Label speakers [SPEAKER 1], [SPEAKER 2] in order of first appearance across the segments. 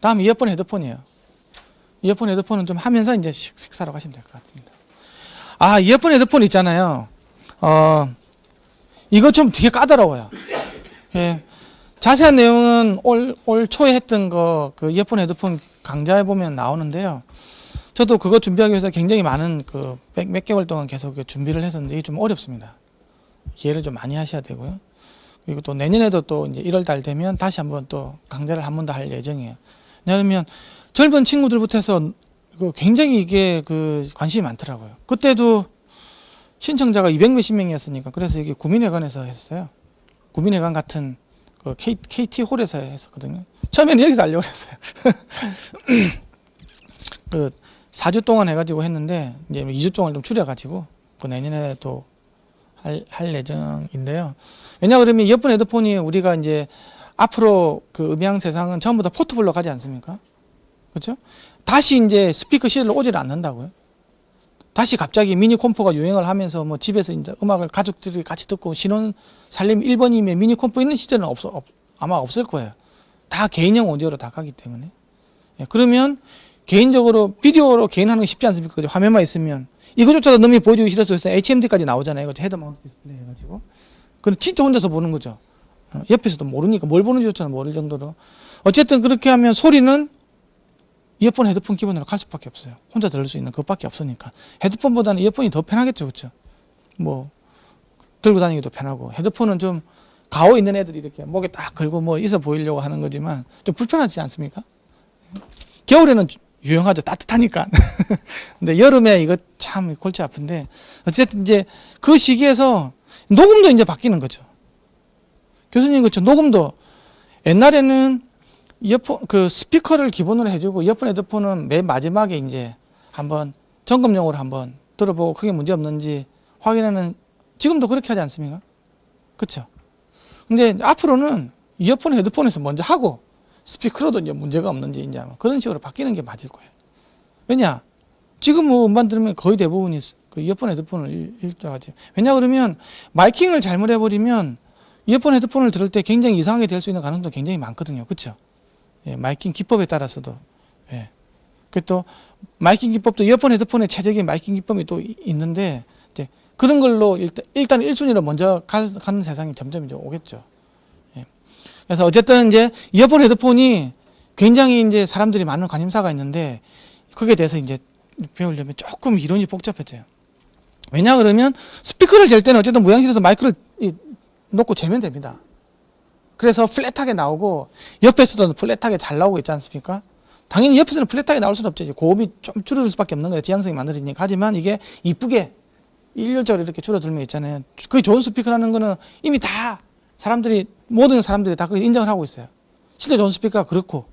[SPEAKER 1] 다음 이어폰 헤드폰이에요. 이어폰 헤드폰은 좀 하면서 이제 식사로 가시면 될 것 같습니다. 아, 이어폰 헤드폰 있잖아요. 이거 좀 되게 까다로워요. 예. 자세한 내용은 올 초에 했던 그 이어폰 헤드폰 강좌에 보면 나오는데요. 저도 그거 준비하기 위해서 굉장히 많은 몇 개월 동안 계속 준비를 했었는데 이게 좀 어렵습니다. 이해를 좀 많이 하셔야 되고요. 그리고 또 내년에도 또 이제 1월 달 되면 다시 한번 또 강좌를 한 번 더 할 예정이에요. 왜냐하면 젊은 친구들부터 해서 굉장히 이게 관심이 많더라고요. 그때도 신청자가 200몇십 명이었으니까 그래서 이게 구민회관에서 했어요. 구민회관 같은 KT홀에서 했었거든요. 처음에는 여기서 하려고 했어요. 4주 동안 해가지고 했는데 이제 2주 동안 좀 줄여가지고 내년에 또 할 예정인데요. 왜냐 그러면 이어폰 헤드폰이 우리가 이제 앞으로 음향 세상은 전부 다 포터블로 가지 않습니까? 그렇죠? 다시 이제 스피커 시대를 오지를 않는다고요. 다시 갑자기 미니 콤프가 유행을 하면서 뭐 집에서 이제 음악을 가족들이 같이 듣고 신혼 살림 1번이면 미니 콤프 있는 시대는 아마 없을 거예요. 다 개인형 오디오로 다 가기 때문에. 예, 그러면 개인적으로 비디오로 개인하는 게 쉽지 않습니까? 화면만 있으면. 이거조차도 너무 보여주기 싫어서 HMD까지 나오잖아요. 헤드 마운트 디스플레이 해가지고. 그럼 진짜 혼자서 보는 거죠. 옆에서도 모르니까 뭘 보는지조차 모를 정도로. 어쨌든 그렇게 하면 소리는 이어폰, 헤드폰 기본으로 갈 수밖에 없어요. 혼자 들을 수 있는 그것밖에 없으니까. 헤드폰보다는 이어폰이 더 편하겠죠, 그렇죠? 뭐 들고 다니기도 편하고 헤드폰은 좀 가오 있는 애들이 이렇게 목에 딱 걸고 뭐 있어 보이려고 하는 거지만 좀 불편하지 않습니까? 겨울에는 유용하죠, 따뜻하니까. 근데 여름에 이거 참 골치 아픈데 어쨌든 이제 그 시기에서 녹음도 이제 바뀌는 거죠. 교수님 그렇죠. 녹음도 옛날에는 이어폰 스피커를 기본으로 해주고 이어폰 헤드폰은 맨 마지막에 이제 한번 점검용으로 한번 들어보고 크게 문제 없는지 확인하는, 지금도 그렇게 하지 않습니까? 그렇죠. 근데 앞으로는 이어폰 헤드폰에서 먼저 하고 스피커로도 이제 문제가 없는지 이제 그런 식으로 바뀌는 게 맞을 거예요. 왜냐? 지금 뭐 음반 들으면 거의 대부분이 이어폰 헤드폰을 일조하지. 왜냐 그러면 마이킹을 잘못 해버리면 이어폰 헤드폰을 들을 때 굉장히 이상하게 될 수 있는 가능성도 굉장히 많거든요. 그렇죠? 예, 마이킹 기법에 따라서도. 예. 또 마이킹 기법도 이어폰 헤드폰의 최적의 마이킹 기법이 또 있는데 이제 그런 걸로 일단 1순위로 먼저 가는 세상이 점점 이제 오겠죠. 예. 그래서 어쨌든 이제 이어폰 헤드폰이 굉장히 이제 사람들이 많은 관심사가 있는데 그게 대해서 이제 배우려면 조금 이론이 복잡해져요. 왜냐 그러면 스피커를 잴 때는 어쨌든 무향실에서 마이크를 놓고 재면 됩니다. 그래서 플랫하게 나오고 옆에서도 플랫하게 잘 나오고 있지 않습니까? 당연히 옆에서는 플랫하게 나올 수는 없죠. 고음이 좀 줄어들 수밖에 없는 거예요. 지향성이 만들어지니까. 하지만 이게 이쁘게 일률적으로 이렇게 줄어들면 있잖아요. 그게 좋은 스피커라는 거는 이미 다 모든 사람들이 다 그걸 인정을 하고 있어요. 실제 좋은 스피커가 그렇고.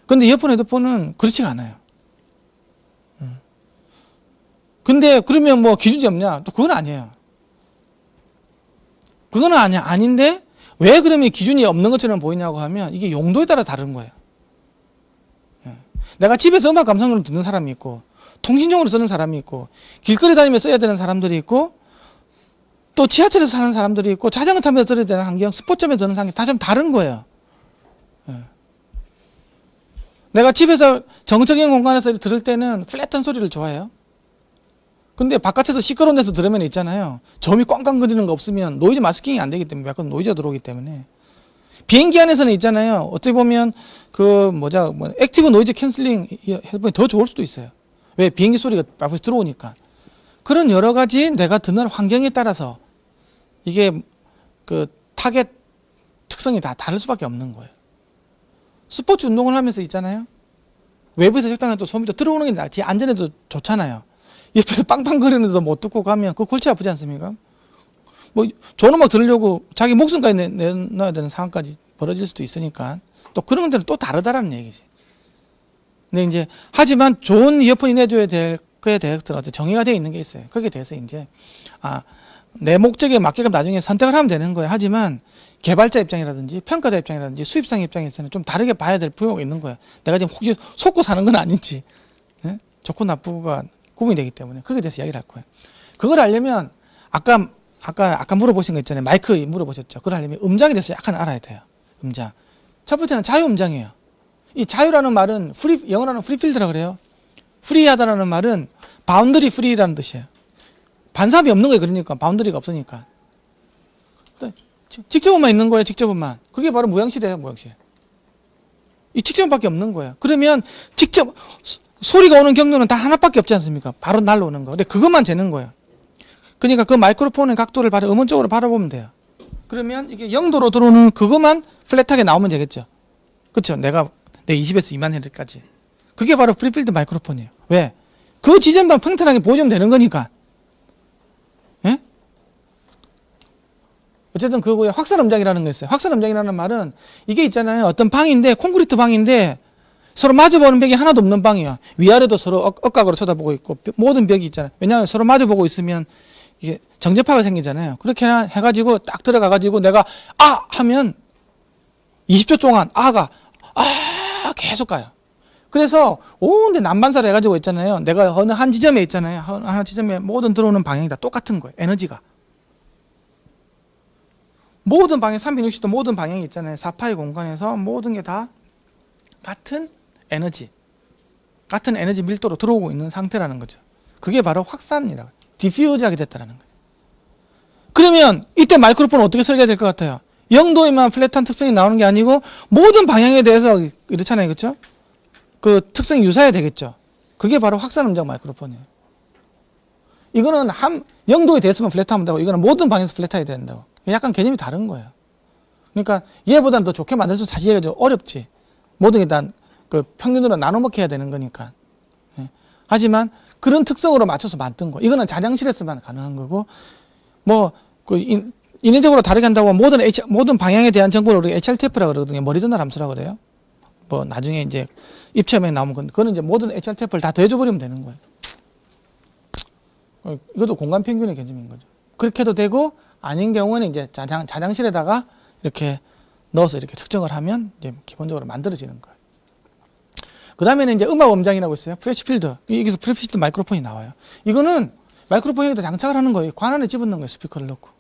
[SPEAKER 1] 근데 이어폰 헤드폰은 그렇지가 않아요. 근데 그러면 뭐 기준이 없냐? 또 그건 아니에요. 그건 아닌데 왜 그러면 기준이 없는 것처럼 보이냐고 하면 이게 용도에 따라 다른 거예요. 내가 집에서 음악 감상으로 듣는 사람이 있고 통신용으로 쓰는 사람이 있고 길거리 다니면서 써야 되는 사람들이 있고 또 지하철에서 사는 사람들이 있고 자전거 타면서 들어야 되는 환경, 스포츠점에서 듣는 환경 다 좀 다른 거예요. 내가 집에서 정적인 공간에서 들을 때는 플랫한 소리를 좋아해요. 근데 바깥에서 시끄러운 데서 들으면 있잖아요. 점이 꽝꽝거리는 거 없으면 노이즈 마스킹이 안 되기 때문에 약간 노이즈가 들어오기 때문에. 비행기 안에서는 있잖아요. 어떻게 보면 액티브 노이즈 캔슬링 헤드폰이 더 좋을 수도 있어요. 왜? 비행기 소리가 앞에서 들어오니까. 그런 여러 가지 내가 듣는 환경에 따라서 이게 타겟 특성이 다 다를 수밖에 없는 거예요. 스포츠 운동을 하면서 있잖아요. 외부에서 적당한 또 소음이 또 들어오는 게 뒤에 안전에도 좋잖아요. 옆에서 빵빵거리는데도 못 듣고 가면 그거 골치 아프지 않습니까? 뭐 좋은 음악 들으려고 자기 목숨까지 내놔야 되는 상황까지 벌어질 수도 있으니까 또 그런 데는 또 다르다라는 얘기지. 근데 이제 하지만 좋은 이어폰이 내줘야 될 거에 대해서 정의가 되어 있는 게 있어요. 거기에 대해서 이제 내 목적에 맞게끔 나중에 선택을 하면 되는 거예요. 하지만 개발자 입장이라든지 평가자 입장이라든지 수입상 입장에서는 좀 다르게 봐야 될 필요가 있는 거예요. 내가 지금 혹시 속고 사는 건 아닌지, 네? 좋고 나쁘고가 구분이 되기 때문에 그거에 대해서 이야기를 할 거예요. 그걸 알려면 아까 물어보신 거 있잖아요. 마이크 물어보셨죠. 그걸 알려면 음장에 대해서 약간 알아야 돼요. 음장. 첫 번째는 자유음장이에요. 이 자유라는 말은 영어로는 프리필드라고 그래요. 프리하다라는 말은 바운더리 프리라는 뜻이에요. 반사압이 없는 거예요. 그러니까 바운더리가 없으니까. 직접음만 있는 거예요. 직접음만. 그게 바로 무형시대예요. 무형시. 이 직접음밖에 없는 거예요. 그러면 직접 소리가 오는 경로는 다 하나밖에 없지 않습니까? 바로 날라오는 거. 근데 그것만 재는 거예요. 그러니까 그 마이크로폰의 각도를 바로 음원 쪽으로 바라보면 돼요. 그러면 이게 0도로 들어오는 그것만 플랫하게 나오면 되겠죠. 그렇죠? 내 20에서 2만 헤르츠까지. 그게 바로 프리필드 마이크로폰이에요. 왜? 그 지점만 평탄하게 보여주면 되는 거니까. 예? 어쨌든 그거에 확산 음장이라는 거 있어요. 확산 음장이라는 말은 이게 있잖아요. 어떤 방인데, 콘크리트 방인데 서로 마주보는 벽이 하나도 없는 방이야. 위아래도 서로 억각으로 쳐다보고 있고 모든 벽이 있잖아요. 왜냐하면 서로 마주보고 있으면 이게 정접파가 생기잖아요. 그렇게 해가지고 딱 들어가가지고 내가 아! 하면 20초 동안 아가 계속 가요. 그래서 온데 난반사를 해가지고 있잖아요. 내가 어느 한 지점에 있잖아요. 한 지점에 모든 들어오는 방향이 다 똑같은 거예요. 에너지가. 모든 방향 360도 모든 방향이 있잖아요. 4파의 공간에서 모든 게 다 같은 에너지 밀도로 들어오고 있는 상태라는 거죠. 그게 바로 확산이라고, 디퓨즈하게 됐다는 거죠. 그러면 이때 마이크로폰은 어떻게 설계될 것 같아요? 0도에만 플랫한 특성이 나오는 게 아니고 모든 방향에 대해서 이렇잖아요. 그렇죠? 그 특성이 유사해야 되겠죠. 그게 바로 확산 음장 마이크로폰이에요. 이거는 0도에 대해서만 플랫하면 되고 이거는 모든 방향에서 플랫해야 된다고. 약간 개념이 다른 거예요. 그러니까 얘보다는 더 좋게 만들 수 사실 얘가 좀 어렵지. 모든 게 다 그 평균으로 나눠먹게 해야 되는 거니까. 예. 하지만 그런 특성으로 맞춰서 만든 거. 이거는 자장실에서만 가능한 거고, 뭐 그 인위적으로 다르게 한다고 모든 방향에 대한 정보를 우리가 HRTF라고 그러거든요. 머리 전달 함수라고 그래요. 뭐 나중에 이제 입체험에 나오면 그거는 이제 모든 HRTF를 다 더해줘 버리면 되는 거예요. 이것도 공간 평균의 개념인 거죠. 그렇게 해도 되고 아닌 경우는 이제 자장실에다가 이렇게 넣어서 이렇게 측정을 하면 이제 기본적으로 만들어지는 거예요. 그 다음에는 이제 음압 음장이라고 있어요. 프레시필드. 여기서 프레시필드 마이크로폰이 나와요. 이거는 마이크로폰 여기다 장착을 하는 거예요. 관 안에 집어넣는 거예요. 스피커를 넣고.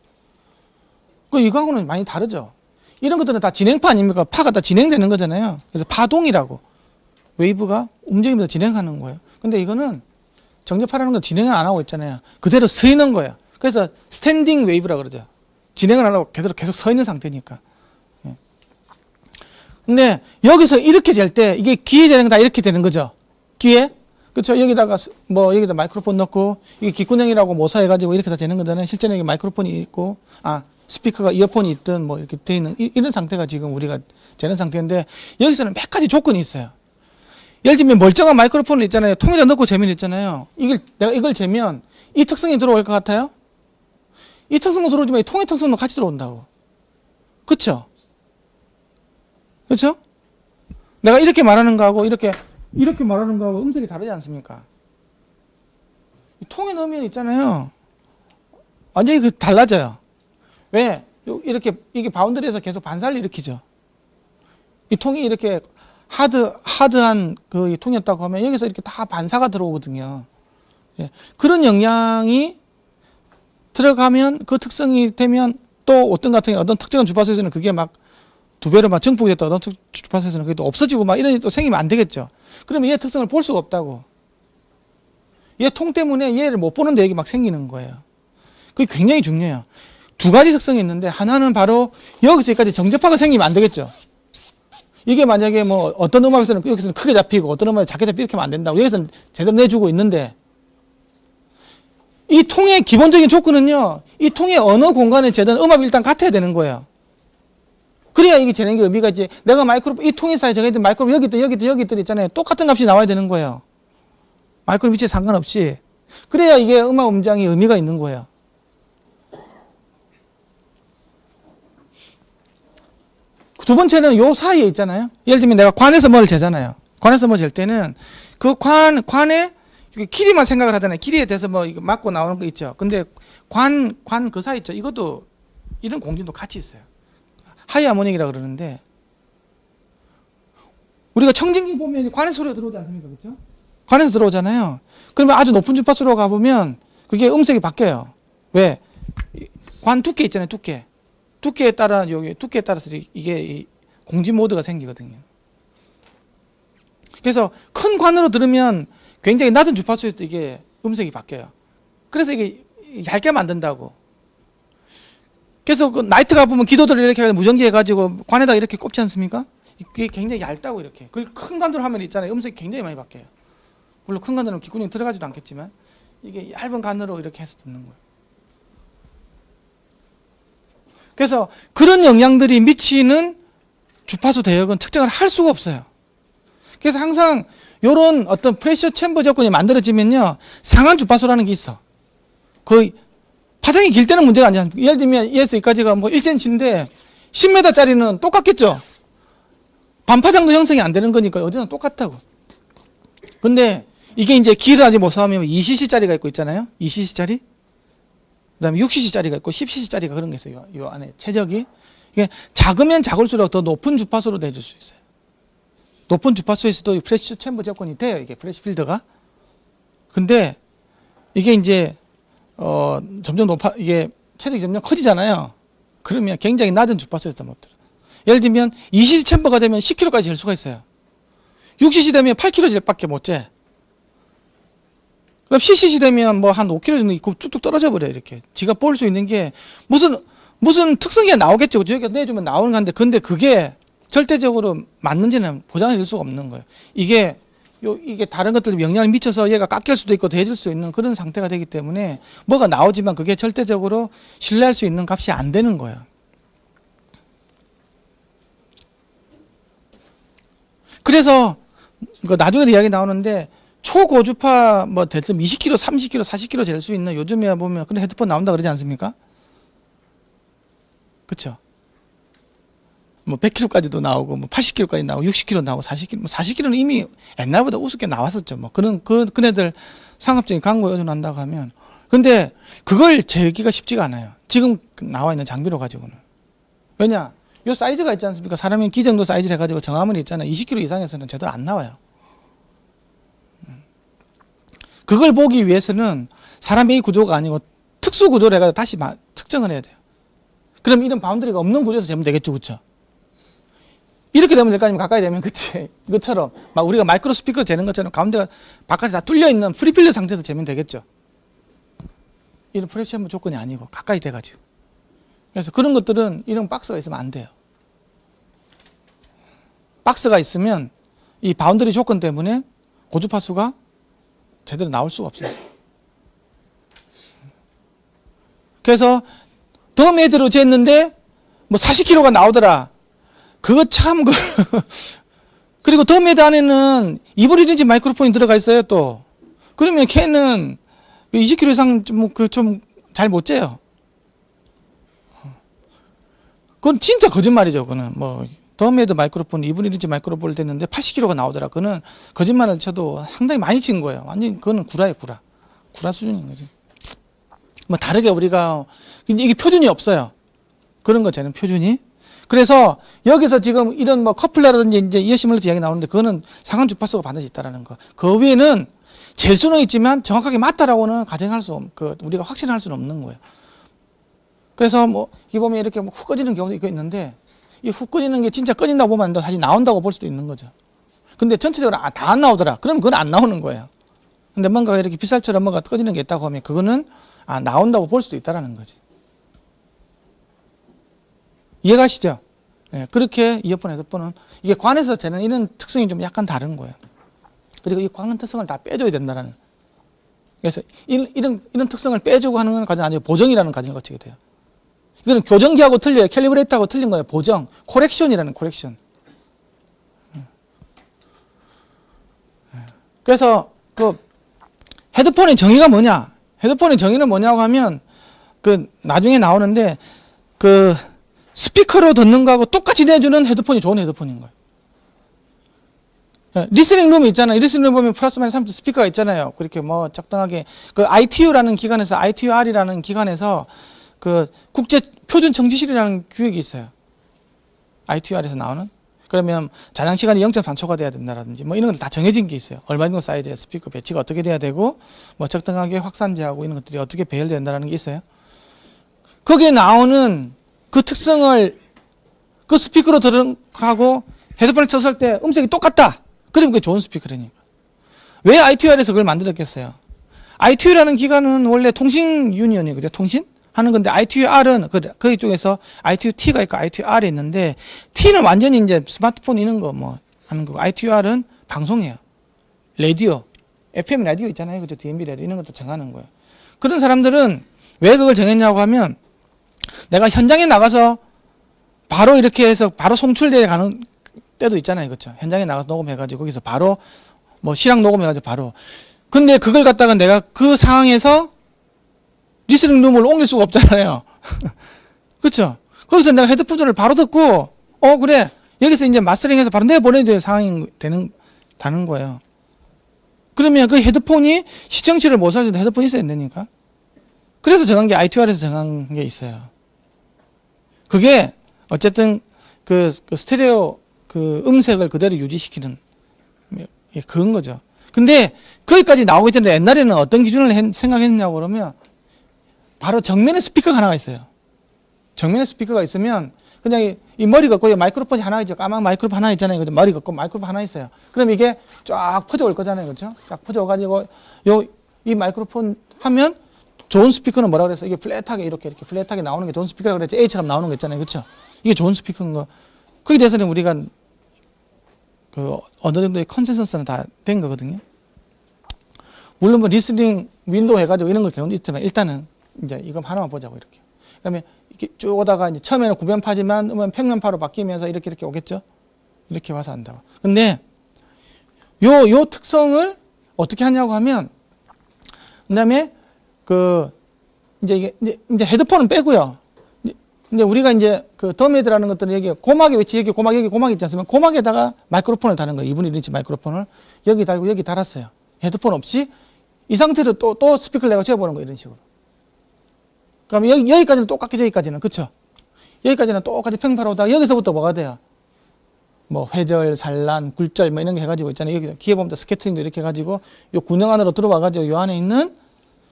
[SPEAKER 1] 이거하고는 많이 다르죠. 이런 것들은 다 진행파 아닙니까? 파가 다 진행되는 거잖아요. 그래서 파동이라고. 웨이브가 움직이면서 진행하는 거예요. 근데 이거는 정접파라는 건 진행을 안 하고 있잖아요. 그대로 서 있는 거예요. 그래서 스탠딩 웨이브라고 그러죠. 진행을 안 하고 계속 서 있는 상태니까. 근데 여기서 이렇게 될 때 이게 귀에 되는 거 다 이렇게 되는 거죠. 귀에. 그렇죠. 여기다가 여기다 마이크로폰 넣고 이게 귓구녕이라고 모사해가지고 이렇게 다 되는 거잖아요. 실제는 이게 마이크로폰이 있고 스피커가 이어폰이 있든 뭐 이렇게 돼 있는 이런 상태가 지금 우리가 재는 상태인데 여기서는 몇 가지 조건이 있어요. 예를 들면 멀쩡한 마이크로폰을 있잖아요. 통에다 넣고 재면 있잖아요. 내가 이걸 재면 이 특성이 들어올 것 같아요? 이 특성도 들어오지만 이 통의 특성도 같이 들어온다고. 그렇죠? 그렇죠? 내가 이렇게 말하는 거하고 이렇게 말하는 거하고 음색이 다르지 않습니까? 이 통에 넣으면 있잖아요. 완전히 달라져요. 왜? 이게 바운더리에서 계속 반사를 일으키죠. 이 통이 이렇게 하드한 그 통이었다고 하면 여기서 이렇게 다 반사가 들어오거든요. 예. 그런 영향이 들어가면 그 특성이 되면 또 어떤 특정한 주파수에서는 그게 막 2배로 막 증폭이 됐다. 어떤 주파수에서는 그게 또 없어지고 막 이런 일이 또 생기면 안 되겠죠. 그러면 얘 특성을 볼 수가 없다고. 얘 통 때문에 얘를 못 보는데 여기 막 생기는 거예요. 그게 굉장히 중요해요. 두 가지 특성이 있는데 하나는 바로 여기서 여기까지 정접파가 생기면 안 되겠죠. 이게 만약에 뭐 어떤 음악에서는 여기서는 크게 잡히고 어떤 음악에 작게 잡히고 이렇게 하면 안 된다고. 여기서는 제대로 내주고 있는데 이 통의 기본적인 조건은요. 이 통의 어느 공간에 재든 음압이 일단 같아야 되는 거예요. 그래야 이게 재는 게 의미가 있지. 내가 이 통의 사이에 정해진 마이크로폰 여기 있든 있잖아요. 똑같은 값이 나와야 되는 거예요. 마이크로 위치에 상관없이. 그래야 이게 음악 음장이 의미가 있는 거예요. 두 번째는 요 사이에 있잖아요. 예를 들면 내가 관에서 뭘 재잖아요. 관에서 뭘 잴 때는 그 관에 길이만 생각을 하잖아요. 길이에 대해서 뭐 이거 맞고 나오는 거 있죠. 근데 관 그 사이 있죠. 이것도 이런 공진도 같이 있어요. 하이 하모닉이라고 그러는데 우리가 청진기 보면 관에서 소리가 들어오지 않습니까? 그렇죠? 관에서 들어오잖아요. 그러면 아주 높은 주파수로 가보면 그게 음색이 바뀌어요. 왜? 관 두께 있잖아요. 두께에 따라서 이게 공진 모드가 생기거든요. 그래서 큰 관으로 들으면 굉장히 낮은 주파수에서 이게 음색이 바뀌어요. 그래서 이게 얇게 만든다고. 그래서 그 나이트가 보면 기도들을 이렇게 해가지고 무전기 해가지고 관에다 이렇게 꼽지 않습니까? 이게 굉장히 얇다고 이렇게. 그 큰 관으로 하면 있잖아요. 음색이 굉장히 많이 바뀌어요. 물론 큰 관으로는 귓구녕이 들어가지도 않겠지만 이게 얇은 관으로 이렇게 해서 듣는 거예요. 그래서 그런 영향들이 미치는 주파수 대역은 측정을 할 수가 없어요. 그래서 항상 이런 어떤 프레셔 챔버 조건이 만들어지면요, 상한 주파수라는 게 있어. 그 파장이 길 때는 문제가 아니야. 예를 들면 E에서 E까지가 뭐 1cm인데 10m짜리는 똑같겠죠. 반파장도 형성이 안 되는 거니까 어디나 똑같다고. 근데 이게 이제 길을 아직 못 사면 2cc짜리가 있고 있잖아요. 2cc짜리. 그다음에 6cc짜리가 있고 10cc짜리가 그런 게 있어요. 이 안에 최적이. 이게 작으면 작을수록 더 높은 주파수로 내줄 수 있어요. 높은 주파수에서도 프레시 챔버 조건이 돼요. 이게 프레시 필드가. 근데 이게 이제 점점 이게 체력이 점점 커지잖아요. 그러면 굉장히 낮은 주파수에서 못 들어. 예를 들면 2cc 챔버가 되면 10km까지 잴 수가 있어요. 6cc 되면 8km밖에 못 재. 그럼 10cc 되면 뭐 한 5km 정도 있고 뚝뚝 떨어져 버려요. 이렇게. 지가 볼 수 있는 게 무슨 특성이 나오겠죠. 저기가 내주면 나오는 건데, 근데 그게 절대적으로 맞는지는 보장해 줄 수가 없는 거예요. 이게 다른 것들에 영향을 미쳐서 얘가 깎일 수도 있고 더해질 수 있는 그런 상태가 되기 때문에 뭐가 나오지만 그게 절대적으로 신뢰할 수 있는 값이 안 되는 거예요. 그래서 나중에도 이야기 나오는데 초고주파 뭐 대뜸 20km, 30km, 40km 잴 수 있는 요즘에 보면 그런 헤드폰 나온다 그러지 않습니까? 그렇죠? 뭐 100km까지도 나오고 뭐 80km까지 나오고 60km 나오고 40km, 뭐 40km는 이미 옛날보다 우습게 나왔었죠. 뭐 그네들 상업적인 광고에 의존한다고 하면. 근데 그걸 재기가 쉽지가 않아요. 지금 나와 있는 장비로 가지고는. 왜냐? 요 사이즈가 있지 않습니까? 사람이 기 정도 사이즈를 해가지고 정하면 있잖아요. 20km 이상에서는 제대로 안 나와요. 그걸 보기 위해서는 사람의 구조가 아니고 특수 구조를 해가지고 다시 측정을 해야 돼요. 그럼 이런 바운더리가 없는 구조에서 재면 되겠죠, 그렇죠? 이렇게 되면 될 거 아니면 가까이 되면, 그치? 이것처럼 막 우리가 마이크로 스피커 재는 것처럼 가운데가 바깥에 다 뚫려 있는 프리필드 상태에서 재면 되겠죠. 이런 프레셔 조건이 아니고 가까이 돼가지고. 그래서 그런 것들은 이런 박스가 있으면 안 돼요. 박스가 있으면 이 바운더리 조건 때문에 고주파수가 제대로 나올 수가 없어요. 그래서 더 매드로 쟀는데 뭐 40km가 나오더라. 그거 참 그리고 더 매드 안에는 2분의 1인치 마이크로폰이 들어가 있어요 또. 그러면 걔는 20km 이상 좀 잘 못 재요. 그건 진짜 거짓말이죠. 그거는 뭐 더 매드 마이크로폰 2분의 1인치 마이크로폰을 댔는데 80km가 나오더라. 그거는 거짓말을 쳐도 상당히 많이 친 거예요. 완전히 그거는 구라예요, 구라. 구라 수준인 거지. 뭐 다르게 우리가 이게 표준이 없어요. 그런 거 쟤는 표준이. 그래서 여기서 지금 이런 뭐 커플러라든지 이제 이어시뮬레이터 이야기 나오는데 그거는 상한 주파수가 반드시 있다라는 거. 그 외에는 잴 수는 있지만 정확하게 맞다라고는 가정할 수 우리가 확신할 수는 없는 거예요. 그래서 뭐 이 보면 이렇게 훅 꺼지는 경우도 있는데 이 훅 꺼지는 게 진짜 꺼진다고 보면 다시 나온다고 볼 수도 있는 거죠. 근데 전체적으로 다 안 나오더라. 그럼 그건 안 나오는 거예요. 근데 뭔가 이렇게 빗살처럼 뭔가 꺼지는 게 있다고 하면 그거는 나온다고 볼 수도 있다라는 거지. 이해가시죠? 네, 그렇게 이어폰, 헤드폰은 이게 관에서 재는 이런 특성이 좀 약간 다른 거예요. 그리고 이 광은 특성을 다 빼줘야 된다는. 그래서 이런 특성을 빼주고 하는 건 가장 아주 보정이라는 가정을 거치게 돼요. 이거는 교정기하고 틀려요. 캘리브레이트하고 틀린 거예요. 보정, 코렉션이라는 코렉션. 그래서 그 헤드폰의 정의가 뭐냐? 헤드폰의 정의는 뭐냐고 하면 그 나중에 나오는데 그 스피커로 듣는 거하고 똑같이 내주는 헤드폰이 좋은 헤드폰인 거예요. 리스닝 룸이 있잖아요. 리스닝 룸 보면 플러스 마이너스 30 스피커가 있잖아요. 그렇게 뭐 적당하게 그 ITU라는 기관에서 ITUR이라는 기관에서 그 국제 표준 청지실이라는 규칙이 있어요. ITUR에서 나오는. 그러면 자장 시간이 0.3초가 돼야 된다라든지 뭐 이런 건 다 정해진 게 있어요. 얼마 정도 사이즈의 스피커 배치가 어떻게 돼야 되고 뭐 적당하게 확산제하고 이런 것들이 어떻게 배열된다라는 게 있어요. 거기에 나오는 그 특성을 그 스피커로 들어가고 헤드폰을 쳤을 때 음색이 똑같다. 그럼 그게 좋은 스피커라니까. 왜 ITUR에서 그걸 만들었겠어요? ITU라는 기관은 원래 통신 유니언이거든요. 통신? 하는 건데 ITUR은 그 쪽에서 ITU-T가 있고 ITU-R이 있는데 T는 완전히 이제 스마트폰 이런 거 뭐 하는 거고 ITU-R은 방송이에요. 라디오, FM 라디오 있잖아요. 그죠? DMB 라디오 이런 것도 정하는 거예요. 그런 사람들은 왜 그걸 정했냐고 하면 내가 현장에 나가서 바로 이렇게 해서 바로 송출되어 가는 때도 있잖아요. 그렇죠? 현장에 나가서 녹음해가지고 거기서 바로 뭐 실황 녹음해가지고 바로. 근데 그걸 갖다가 내가 그 상황에서 리스닝 룸을 옮길 수가 없잖아요. 그렇죠? 거기서 내가 헤드폰을 바로 듣고 그래 여기서 이제 마스터링해서 바로 내보내야 될 상황이 다는 거예요. 그러면 그 헤드폰이 시청치를 못 살려도 헤드폰이 있어야 되니까. 그래서 정한 게 ITUR에서 정한 게 있어요. 그게 어쨌든 그 스테레오 그 음색을 그대로 유지시키는 그건 거죠. 근데 거기까지 나오기 전에 옛날에는 어떤 기준을 생각했냐고 그러면 바로 정면에 스피커가 하나가 있어요. 정면에 스피커가 있으면 그냥 이 머리 걷고 마이크로폰이 하나 있죠. 까만 마이크로폰 하나 있잖아요. 머리 걷고 마이크로폰 하나 있어요. 그럼 이게 쫙 퍼져올 거잖아요. 그렇죠? 쫙 퍼져가지고 이 마이크로폰 하면 좋은 스피커는 뭐라 그랬어요? 이게 플랫하게 이렇게 플랫하게 나오는 게 좋은 스피커라고 그랬죠. A처럼 나오는 거 있잖아요. 그렇죠? 이게 좋은 스피커인 거. 거기에 대해서는 우리가 그 어느 정도의 컨센서스는 다 된 거거든요. 물론 뭐 리스닝 윈도우 해가지고 이런 걸 경우도 있지만 일단은 이제 이거 하나만 보자고 이렇게. 그다음에 이렇게 쭉 오다가 이제 처음에는 구변파지만 음은 평면파로 바뀌면서 이렇게 오겠죠. 이렇게 와서 한다고. 근데 요 특성을 어떻게 하냐고 하면 그다음에 그 이제 헤드폰은 빼고요. 이제 우리가 이제 그 덤헤드라는 것들은 여기 고막에 위치 여기 고막 있지 않습니까? 고막에다가 마이크로폰을 다는 거예요. 2분의 1인치 마이크로폰을 여기 달고 여기 달았어요. 헤드폰 없이 이 상태로 또 스피커를 내가 재보는 거예요. 이런 식으로. 그러면 여기까지는 똑같게 여기까지는 그렇죠? 여기까지는 똑같이 평파로 오다가 여기서부터 뭐가 돼요? 뭐 회절, 산란, 굴절 뭐 이런 게 해가지고 있잖아요. 여기 기에 보면 스캐터링도 이렇게 해가지고 요 군형 안으로 들어와가지고 요 안에 있는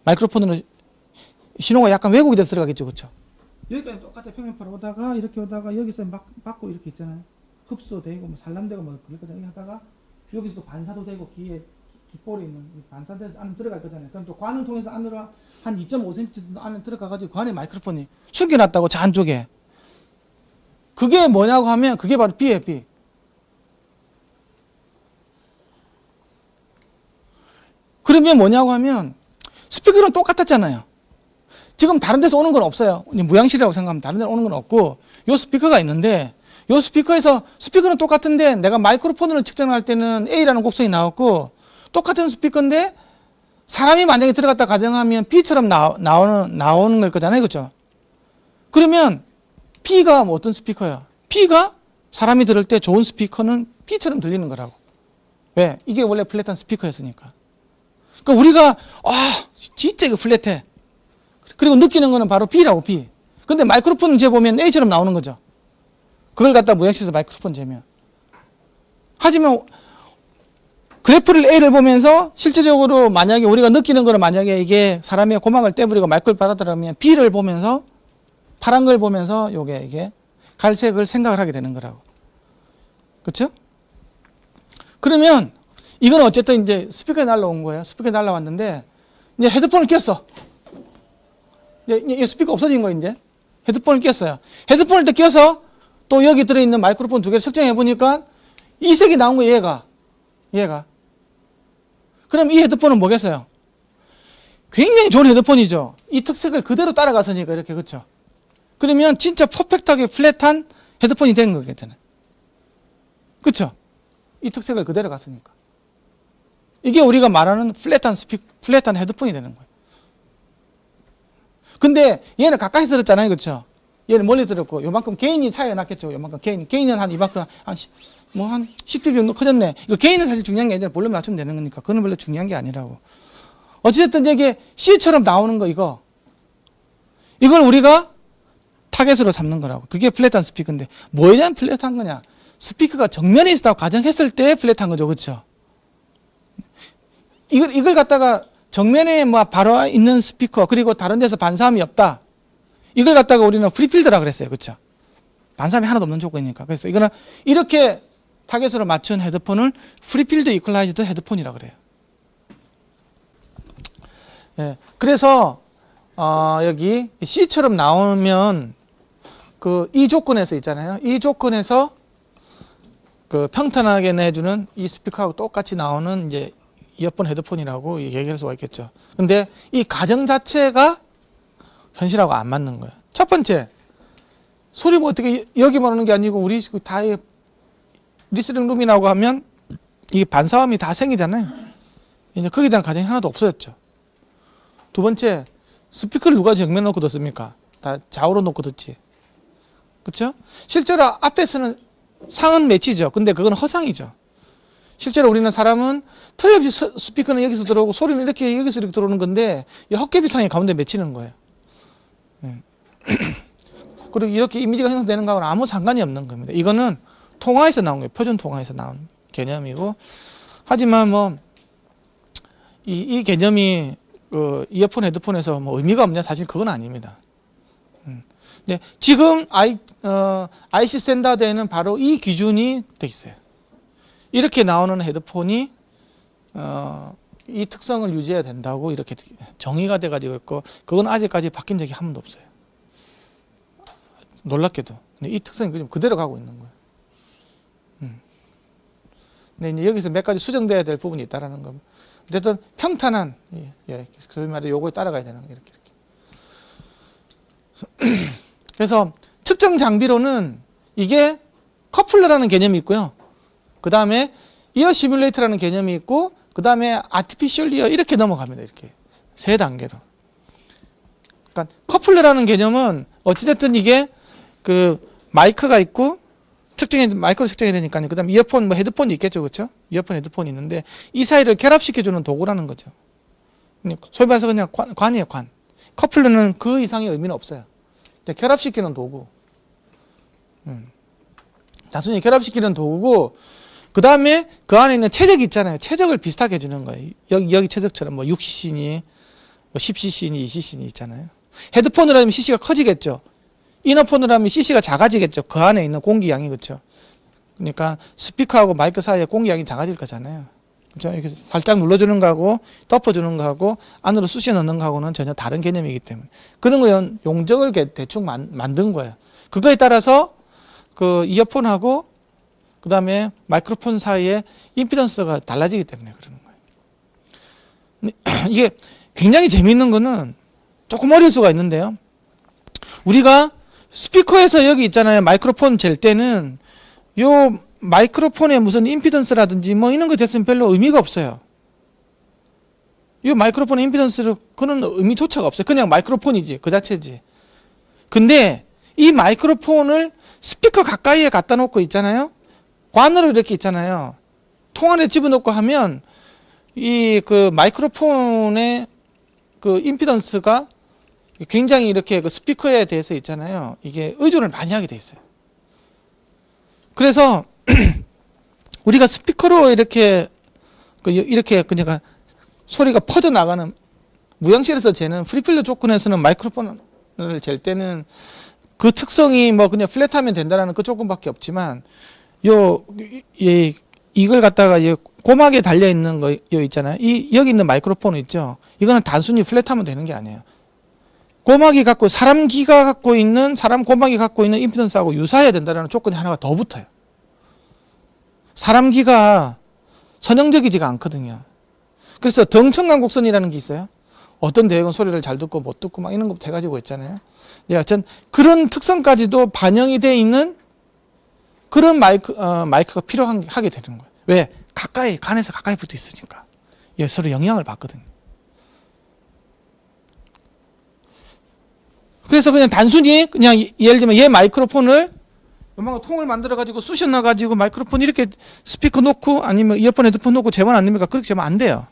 [SPEAKER 1] 마이크로폰으로 신호가 약간 왜곡이 돼서 들어가겠죠, 그렇죠? 여기까지 똑같아 평면파로 오다가 이렇게 오다가 여기서 막 받고 이렇게 있잖아요. 흡수도 되고 뭐 산란되고 뭐 그럴 거잖아요. 하다가 여기서도 반사도 되고 귀에 귓볼에 있는 반사돼서 안에 들어갈 거잖아요. 그럼 또 관을 통해서 안으로 한 2.5cm 정도 안에 들어가가지고 그 안에 마이크로폰이 숨겨놨다고 저 안쪽에. 그게 뭐냐고 하면 그게 바로 B예요, B. 그러면 뭐냐고 하면 스피커는 똑같았잖아요. 지금 다른 데서 오는 건 없어요. 무향실이라고 생각하면 다른 데서 오는 건 없고 요 스피커가 있는데 요 스피커는 똑같은데 내가 마이크로폰으로 측정할 때는 A라는 곡선이 나왔고 똑같은 스피커인데 사람이 만약에 들어갔다 가정하면 B처럼 나오는 걸 거잖아요. 그렇죠? 그러면 B가 뭐 어떤 스피커야? B가 사람이 들을 때 좋은 스피커는 B처럼 들리는 거라고. 왜? 이게 원래 플랫한 스피커였으니까. 그러니까 우리가 진짜 이거 플랫해. 그리고 느끼는 거는 바로 B라고 B. 근데 마이크로폰을 재보면 A처럼 나오는 거죠. 그걸 갖다 무형실에서 마이크로폰 재면. 하지만 그래프를 A를 보면서 실제적으로 만약에 우리가 느끼는 거는 만약에 이게 사람의 고막을 떼버리고 마이크를 받아들으면 B를 보면서 파란 걸 보면서 이게 갈색을 생각을 하게 되는 거라고. 그렇죠? 그러면 이건 어쨌든 이제 스피커에 날라온 거예요. 스피커에 날라왔는데 이제 헤드폰을 꼈어. 이 스피커 없어진 거 이제 헤드폰을 꼈어요. 헤드폰을 또 껴서 또 여기 들어있는 마이크로폰 두 개를 측정해 보니까 이 색이 나온 거예요. 얘가. 그럼 이 헤드폰은 뭐겠어요? 굉장히 좋은 헤드폰이죠. 이 특색을 그대로 따라갔으니까 이렇게 그렇죠. 그러면 진짜 퍼펙트하게 플랫한 헤드폰이 된 거겠잖아요. 그렇죠? 이 특색을 그대로 갔으니까. 이게 우리가 말하는 플랫한 헤드폰이 되는 거예요. 근데 얘는 가까이 들었잖아요. 그렇죠? 얘는 멀리 들었고 요만큼 개인이 차이가 났겠죠. 요만큼 개인은 한 이만큼 한 10dB 정도 커졌네. 이거 개인은 사실 중요한 게 아니라 볼륨 낮추면 되는 거니까 그건 별로 중요한 게 아니라고. 어찌됐든 이게 C처럼 나오는 거 이걸 우리가 타겟으로 삼는 거라고. 그게 플랫한 스피커인데 뭐에 대한 플랫한 거냐? 스피커가 정면에 있다고 가정했을 때 플랫한 거죠. 그렇죠? 이걸 갖다가 정면에 뭐 바로 있는 스피커 그리고 다른 데서 반사함이 없다. 이걸 갖다가 우리는 프리필드라 그랬어요. 그렇죠? 반사함이 하나도 없는 조건이니까. 그래서 이거는 이렇게 타겟으로 맞춘 헤드폰을 프리필드 이퀄라이즈드 헤드폰이라고 그래요. 예, 그래서 여기 C처럼 나오면 그 이 조건에서 있잖아요. 이 조건에서 그 평탄하게 내주는 이 스피커하고 똑같이 나오는 이제 이어폰 헤드폰이라고 얘기할 수가 있겠죠. 근데 이 가정 자체가 현실하고 안 맞는 거예요. 첫 번째, 소리 뭐 어떻게 여기만 오는 게 아니고 우리 다 리스닝 룸이라고 하면 이게 반사음이 다 생기잖아요. 이제 거기에 대한 가정이 하나도 없어졌죠. 두 번째, 스피커를 누가 정면 놓고 듣습니까? 다 좌우로 놓고 듣지. 그렇죠? 실제로 앞에서는 상은 맺히죠. 근데 그건 허상이죠. 실제로 우리는 사람은 틀림없이 스피커는 여기서 들어오고 소리는 이렇게 여기서 이렇게 들어오는 건데 이 헛개비상이 가운데 맺히는 거예요. 그리고 이렇게 이미지가 형성되는 거하고는 아무 상관이 없는 겁니다. 이거는 통화에서 나온 거예요. 표준 통화에서 나온 개념이고, 하지만 뭐 이 개념이 그 이어폰 헤드폰에서 뭐 의미가 없냐, 사실 그건 아닙니다. 근데 지금 IC 스탠다드에는 바로 이 기준이 돼 있어요. 이렇게 나오는 헤드폰이 이 특성을 유지해야 된다고 이렇게 정의가 돼 가지고 있고, 그건 아직까지 바뀐 적이 한 번도 없어요. 놀랍게도. 근데 이 특성이 그대로 가고 있는 거예요. 근데 이제 여기서 몇 가지 수정돼야 될 부분이 있다라는 겁니다. 어쨌든 평탄한, 소위 말해 요거에 따라가야 되는 거예요. 이렇게. 그래서 측정 장비로는 이게 커플러라는 개념이 있고요. 그 다음에 이어 시뮬레이터라는 개념이 있고, 그 다음에 아티피셜 이어 이렇게 넘어갑니다. 이렇게 세 단계로. 그러니까 커플러라는 개념은 어찌됐든 이게 그 마이크가 있고 마이크로 측정해야 되니까요. 그 다음에 이어폰, 뭐 헤드폰이 있겠죠. 그렇죠? 이어폰, 헤드폰이 있는데 이 사이를 결합시켜주는 도구라는 거죠. 소위 말해서 그냥 관이에요, 관. 커플러는 그 이상의 의미는 없어요. 결합시키는 도구. 단순히 결합시키는 도구고, 그 다음에 그 안에 있는 최적이 있잖아요. 최적을 비슷하게 해주는 거예요. 여기 최적처럼 뭐 6cc니, 뭐 10cc니, 2cc니 있잖아요. 헤드폰으로 하면 cc가 커지겠죠. 이너폰으로 하면 cc가 작아지겠죠. 그 안에 있는 공기양이. 그렇죠. 그러니까 스피커하고 마이크 사이에 공기양이 작아질 거잖아요. 그렇죠. 이렇게 살짝 눌러주는 거하고 덮어주는 거하고 안으로 쑤셔 넣는 거하고는 전혀 다른 개념이기 때문에 그런 거 용적을 대충 만든 거예요. 그거에 따라서 그 이어폰하고 그 다음에 마이크로폰 사이에 임피던스가 달라지기 때문에 그러는 거예요. 이게 굉장히 재미있는 거는 조금 어려울 수가 있는데요. 우리가 스피커에서 여기 있잖아요. 마이크로폰 잴 때는 요 마이크로폰에 무슨 임피던스라든지 뭐 이런 거 됐으면 별로 의미가 없어요. 이 마이크로폰의 임피던스를 그런 의미조차가 없어요. 그냥 마이크로폰이지, 그 자체지. 근데 이 마이크로폰을 스피커 가까이에 갖다 놓고 있잖아요. 관으로 이렇게 있잖아요. 통 안에 집어넣고 하면 이 그 마이크로폰의 그 임피던스가 굉장히 이렇게 그 스피커에 대해서 있잖아요. 이게 의존을 많이 하게 돼 있어요. 그래서 우리가 스피커로 이렇게 그러니까 소리가 퍼져 나가는 무향실에서 재는 프리필드 조건에서는 마이크로폰을 잴 때는 그 특성이 뭐 그냥 플랫하면 된다라는 그 조건밖에 없지만 이걸 갖다가 고막에 달려 있는 거 있잖아요. 여기 있는 마이크로폰 있죠. 이거는 단순히 플랫하면 되는 게 아니에요. 고막이 갖고 사람 고막이 갖고 있는 임피던스하고 유사해야 된다는 조건이 하나가 더 붙어요. 사람 귀가 선형적이지가 않거든요. 그래서 덩청간 곡선이라는 게 있어요. 어떤 대역은 소리를 잘 듣고 못 듣고 막 이런 것부터 해가지고 있잖아요. 전 그런 특성까지도 반영이 되어 있는 그런 마이크가 필요하게 되는 거예요. 왜? 간에서 가까이 붙어 있으니까. 서로 영향을 받거든요. 그래서 그냥 단순히 예를 들면 얘 마이크로폰을 요만한 통을 만들어 가지고 쑤셔 넣어 가지고 마이크로폰 이렇게 스피커 놓고 아니면 이어폰 헤드폰 놓고 재면 안 됩니까? 그렇게 재면 안 돼요.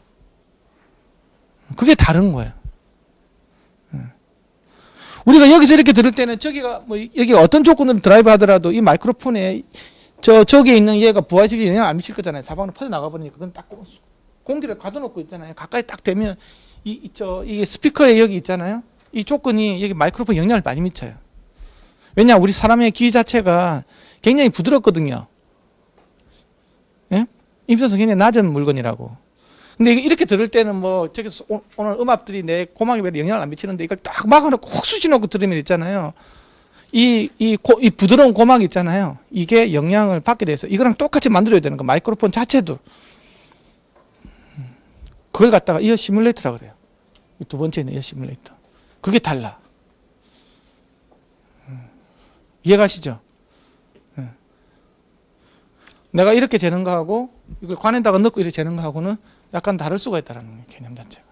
[SPEAKER 1] 그게 다른 거예요. 우리가 여기서 이렇게 들을 때는 저기가 뭐 여기가 어떤 조건으로 드라이브 하더라도 이 마이크로폰에 저기에 있는 얘가 부하식이 영향을 안 미칠 거잖아요. 사방으로 퍼져 나가 버리니까 그건 딱 공기를 가둬놓고 있잖아요. 가까이 딱 대면 이게 스피커에 여기 있잖아요. 이 조건이 여기 마이크로폰 영향을 많이 미쳐요. 왜냐 우리 사람의 귀 자체가 굉장히 부드럽거든요. 임선성이 굉장히 낮은 물건이라고. 근데 이렇게 들을 때는 뭐 저기서 오늘 음압들이 내 고막에 별로 영향을 안 미치는데 이걸 딱 막아놓고 콕 수시놓고 들으면 있잖아요. 이 부드러운 고막 있잖아요. 이게 영향을 받게 돼서 이거랑 똑같이 만들어야 되는 거. 마이크로폰 자체도. 그걸 갖다가 이어 시뮬레이터라고 그래요. 두 번째는 이어 시뮬레이터. 그게 달라. 이해가시죠? 내가 이렇게 재는 거하고 이걸 관에다가 넣고 이렇게 재는 거하고는 약간 다를 수가 있다는 거예요. 개념 자체가.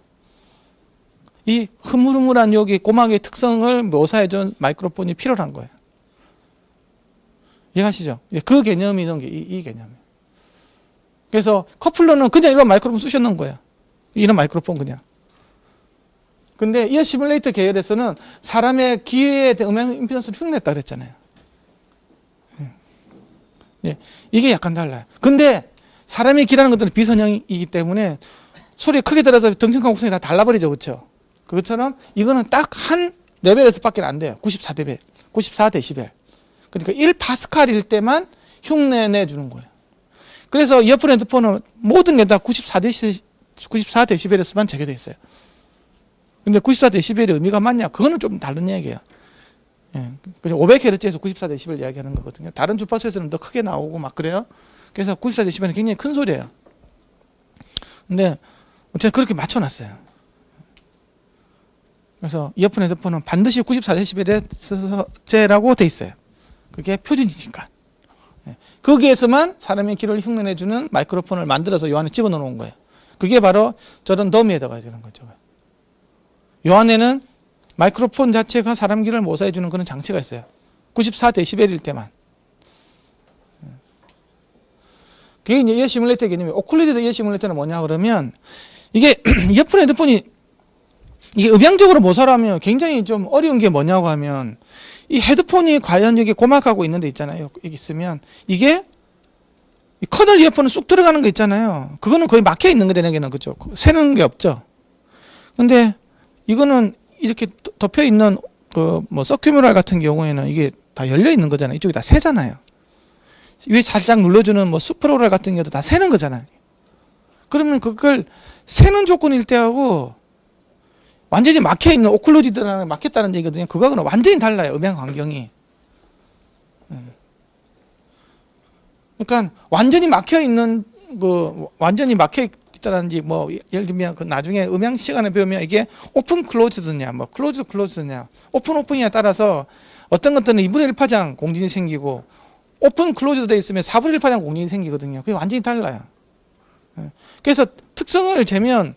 [SPEAKER 1] 이 흐물흐물한 여기 고막의 특성을 묘사해준 마이크로폰이 필요한 거예요. 이해하시죠? 그 개념이 있는 게 이 개념이에요. 그래서 커플러는 그냥 이런 마이크로폰 쑤셔넣은 거예요. 이런 마이크로폰 그냥. 근데 이어 시뮬레이터 계열에서는 사람의 귀에 음향 임피던스를 흉냈다 그랬잖아요. 예, 이게 약간 달라요. 근데 사람이 귀라는 것들은 비선형이기 때문에 소리 크게 들어서 등층과 곡선이 다 달라버리죠. 그렇죠? 그것처럼 이거는 딱 한 레벨에서 밖에 안 돼요. 94데벨, 94데시벨. 그러니까 1파스칼일 때만 흉내 내주는 거예요. 그래서 이어폰 헤드폰은 모든 게 다 94데시벨에서만 재개되어 있어요. 근데 94데시벨의 의미가 맞냐? 그거는 좀 다른 얘기예요. 예. 500Hz에서 94데시벨 이야기하는 거거든요. 다른 주파수에서는 더 크게 나오고 막 그래요. 그래서 94데시벨은 굉장히 큰 소리예요. 근데 제가 그렇게 맞춰놨어요. 그래서 이어폰 헤드폰은 반드시 94데시벨에서제라고 돼 있어요. 그게 표준이니까. 거기에서만 사람의 귀를 흉내내주는 마이크로폰을 만들어서 요 안에 집어넣어 놓은 거예요. 그게 바로 저런 더미에다가 되는 거죠. 요 안에는 마이크로폰 자체가 사람 귀를 모사해주는 그런 장치가 있어요. 94데시벨일 때만. 그게 이제 이어 시뮬레이터 개념이에요. 오클리드 이어 시뮬레이터는 뭐냐 그러면 이게 이어폰 헤드폰이 이게 음향적으로 모사를 하면 굉장히 좀 어려운 게 뭐냐고 하면 이 헤드폰이 과연 여기 고막하고 있는 데 있잖아요. 여기 있으면 이게 이 커널 이어폰은 쑥 들어가는 거 있잖아요. 그거는 거의 막혀 있는 거 되는 게는 그죠. 새는 게 없죠. 근데 이거는 이렇게 덮여 있는 그 뭐 서큐뮤럴 같은 경우에는 이게 다 열려 있는 거잖아요. 이쪽이 다 새잖아요. 위에 살짝 눌러주는 뭐 수프로럴 같은 경우도 다 새는 거잖아요. 그러면 그걸 새는 조건일 때하고 완전히 막혀 있는 오클루디드라는 막혔다는 얘기거든요. 그거하고는 완전히 달라요. 음향 환경이. 그러니까 완전히 막혀 있는 그 완전히 막혀 있다든지 뭐 예를 들면 그 나중에 음향 시간에 배우면 이게 오픈 클로즈드냐 뭐 클로즈 클로즈냐 오픈 오픈이냐에 따라서 어떤 것들은 2분의 1 파장 공진이 생기고 오픈 클로즈드 돼 있으면 4분의 1 파장 공진이 생기거든요. 그게 완전히 달라요. 그래서 특성을 재면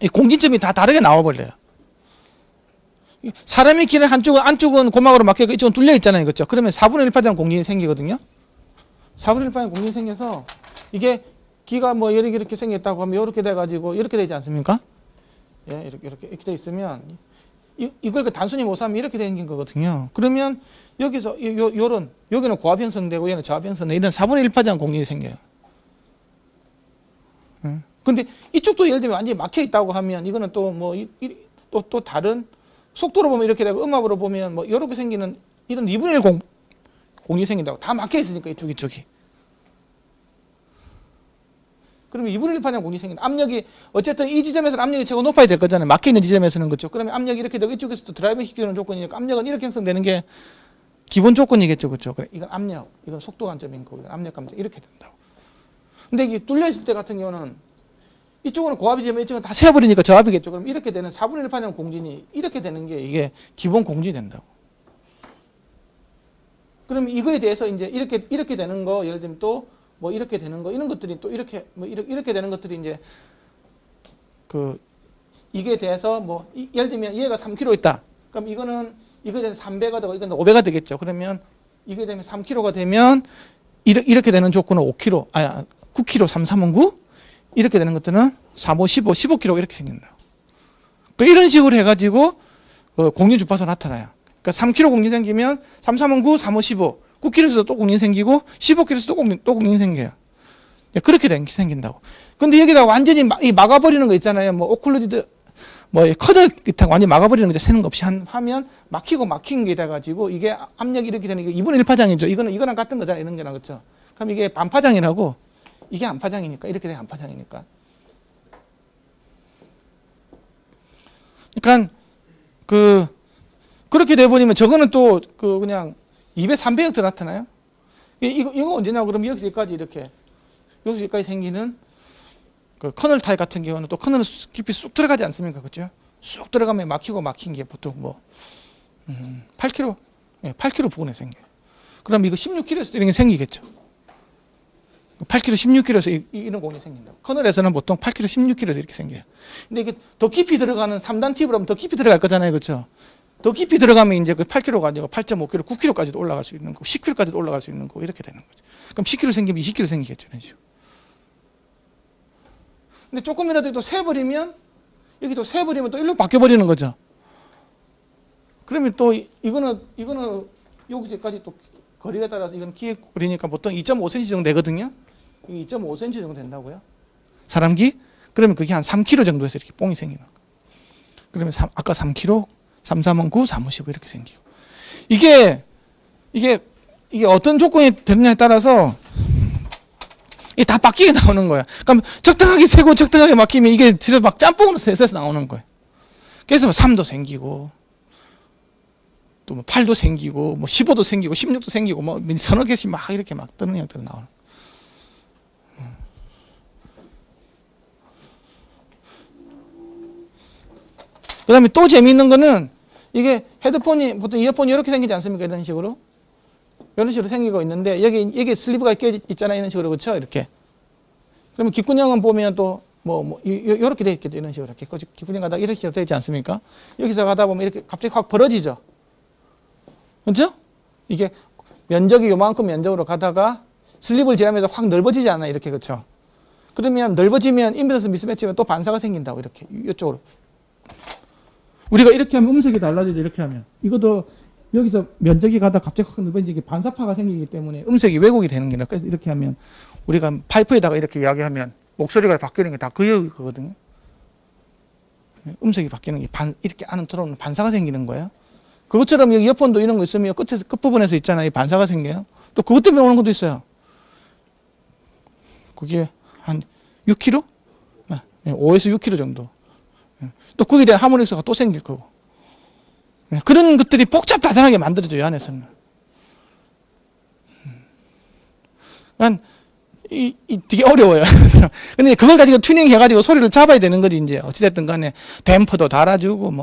[SPEAKER 1] 이 공진점이 다 다르게 나와버려요. 사람의 귀는 안쪽은 고막으로 막혀 있고 이쪽은 뚫려 있잖아요. 그렇죠? 그러면 4분의 1 파장 공진이 생기거든요. 4분의 1 파장 공진이 생겨서 이게 귀가 뭐 이렇게 생겼다고 하면 이렇게 돼가지고 이렇게 되지 않습니까? 예, 이렇게 돼 있으면 이걸 단순히 모사하면 이렇게 생긴 거거든요. 그러면 여기서 여기는 고압 형성되고 얘는 저압 형성되고 이런 4분의 1 파장 공진이 생겨요. 근데 이쪽도 예를 들면 완전히 막혀 있다고 하면 이거는 또 뭐 또 다른 속도로 보면 이렇게 되고 음압으로 보면 뭐 이렇게 생기는 이런 2분의 1 공진이 생긴다고. 다 막혀 있으니까 이쪽이. 그러면 2분의 1 파장 공진이 생긴다. 압력이 어쨌든 이 지점에서는 압력이 최고 높아야 될 거잖아요. 막혀 있는 지점에서는 그렇죠. 그러면 압력이 이렇게 되고 이쪽에서도 드라이빙 시키는 조건이니까 압력은 이렇게 형성되는 게 기본 조건이겠죠. 그렇죠. 그래, 이건 압력, 이건 속도 관점인 거고 압력 감점 이렇게 된다고. 근데 이게 뚫려 있을 때 같은 경우는 이쪽은 고압이지만 이쪽은 다 세어버리니까 저압이겠죠. 그럼 이렇게 되는 4분의 1 파장 공진이 이렇게 되는 게 이게 기본 공진이 된다고. 그럼 이거에 대해서 이제 이렇게 되는 거 예를 들면 또 뭐 이렇게 되는 거 이런 것들이 또 이렇게 뭐 이렇게 되는 것들이 이제 그 이게 대해서 뭐 예를 들면 얘가 3kg 있다. 그럼 이거에 대해서 3배가 되고 이건 5배가 되겠죠. 그러면 이게 되면 3kg가 되면 이렇게 되는 조건은 5kg, 9kg, 3, 3은 9 이렇게 되는 것들은 3, 5, 15, 15kg 이렇게 생긴다. 이런 식으로 해가지고 공진 주파수 나타나요. 그러니까 3kg 공진 생기면 3, 3은 9, 3, 5, 15, 9kg에서도 또 공진 생기고 15kg에서도 또 공진 생겨요. 그렇게 생긴다고. 근데 여기다 완전히 막아버리는 거 있잖아요. 뭐 오클루디드 뭐 커널 완전히 막아버리는 거 새는 거 없이 하면 막힌 게 돼가지고 이게 압력이 이렇게 되는 게 2분의 1 파장이죠. 이거랑 같은 거잖아요. 이런 게랑 그렇죠. 그럼 이게 반파장이라고 이게 안파장이니까 이렇게 돼 안파장이니까. 그러니까 그렇게 돼 버리면 저거는 또 그냥 200, 300억 더 나타나요. 이거 언제냐 그러면 여기까지 이렇게 여기까지 생기는 그 커널 타입 같은 경우는 또 커널은 깊이 쑥 들어가지 않습니까, 그렇죠? 쑥 들어가면 막힌 게 보통 뭐 8km, 8km 부근에 생겨요. 그럼 이거 16km에서 이런 게 생기겠죠. 8km, 16km에서 이런 공이 생긴다. 커널에서는 보통 8km, 16km에서 이렇게 생겨요. 근데 이게 더 깊이 들어가는 3단 팁으로 하면 더 깊이 들어갈 거잖아요, 그렇죠? 더 깊이 들어가면 이제 그 8km가 아니고 8.5km, 9km까지도 올라갈 수 있는 거, 10km까지도 올라갈 수 있는 거 이렇게 되는 거죠. 그럼 10km 생기면 20km 생기겠죠, 이런 식으로. 근데 조금이라도 또 세버리면 여기 또 세버리면 또 일로 바뀌어 버리는 거죠. 그러면 또 이거는 여기까지 또 거리가 따라서 이건 기획거리니까 보통 2.5cm 정도 되거든요. 이게 2.5cm 정도 된다고요. 사람 기? 그러면 그게 한 3km 정도에서 이렇게 뽕이 생기는 거예요. 그러면 아까 3km, 3, 4만 9, 4, 15 이렇게 생기고. 이게 어떤 조건이 되느냐에 따라서 이게 다 바뀌게 나오는 거야. 그럼 적당하게 세고 적당하게 막히면 이게 뒤로 막 짬뽕으로 새서 나오는 거예요. 그래서 3도 생기고 또 뭐 8도 생기고 뭐 15도 생기고 16도 생기고 뭐 서너 개씩 막 이렇게 막 뜨는 형태로 나오는. 그 다음에 또 재미있는 거는 이게 헤드폰이 보통 이어폰이 이렇게 생기지 않습니까? 이런 식으로 생기고 있는데 여기 슬리브가 껴 있잖아요. 이런 식으로 그렇죠? 이렇게. 그러면 귓구녕은 보면 또 이렇게 돼 있겠죠. 이런 식으로 이렇게 귓구녕 가다 이렇게 되어 있지 않습니까? 여기서 가다 보면 이렇게 갑자기 확 벌어지죠. 그렇죠? 이게 면적이 요만큼 면적으로 가다가 슬립을 지나면서 확 넓어지지 않아요. 이렇게 그렇죠? 그러면 넓어지면 임피던스 미스매치면 또 반사가 생긴다고 이렇게 이쪽으로. 우리가 이렇게 하면 음색이 달라지죠. 이렇게 하면 이것도 여기서 면적이 가다 갑자기 확 넓어지게 반사파가 생기기 때문에 음색이 왜곡이 되는 거예요. 그래서 이렇게 하면 우리가 파이프에다가 이렇게 이야기하면 목소리가 바뀌는 게 다 거거든요. 음색이 바뀌는 게 이렇게 안으로 들어오는 반사가 생기는 거예요. 그것처럼 여기 이어폰도 이런 거 있으면 끝부분에서 있잖아요. 반사가 생겨요. 또 그것 때문에 오는 것도 있어요. 그게 한 6km? 5에서 6km 정도. 또 거기에 대한 하모닉스가 또 생길 거고. 그런 것들이 복잡다단하게 만들어져요, 안에서는. 그러니까 되게 어려워요. 근데 그걸 가지고 튜닝 해가지고 소리를 잡아야 되는 거지, 이제. 어찌됐든 간에 댐퍼도 달아주고,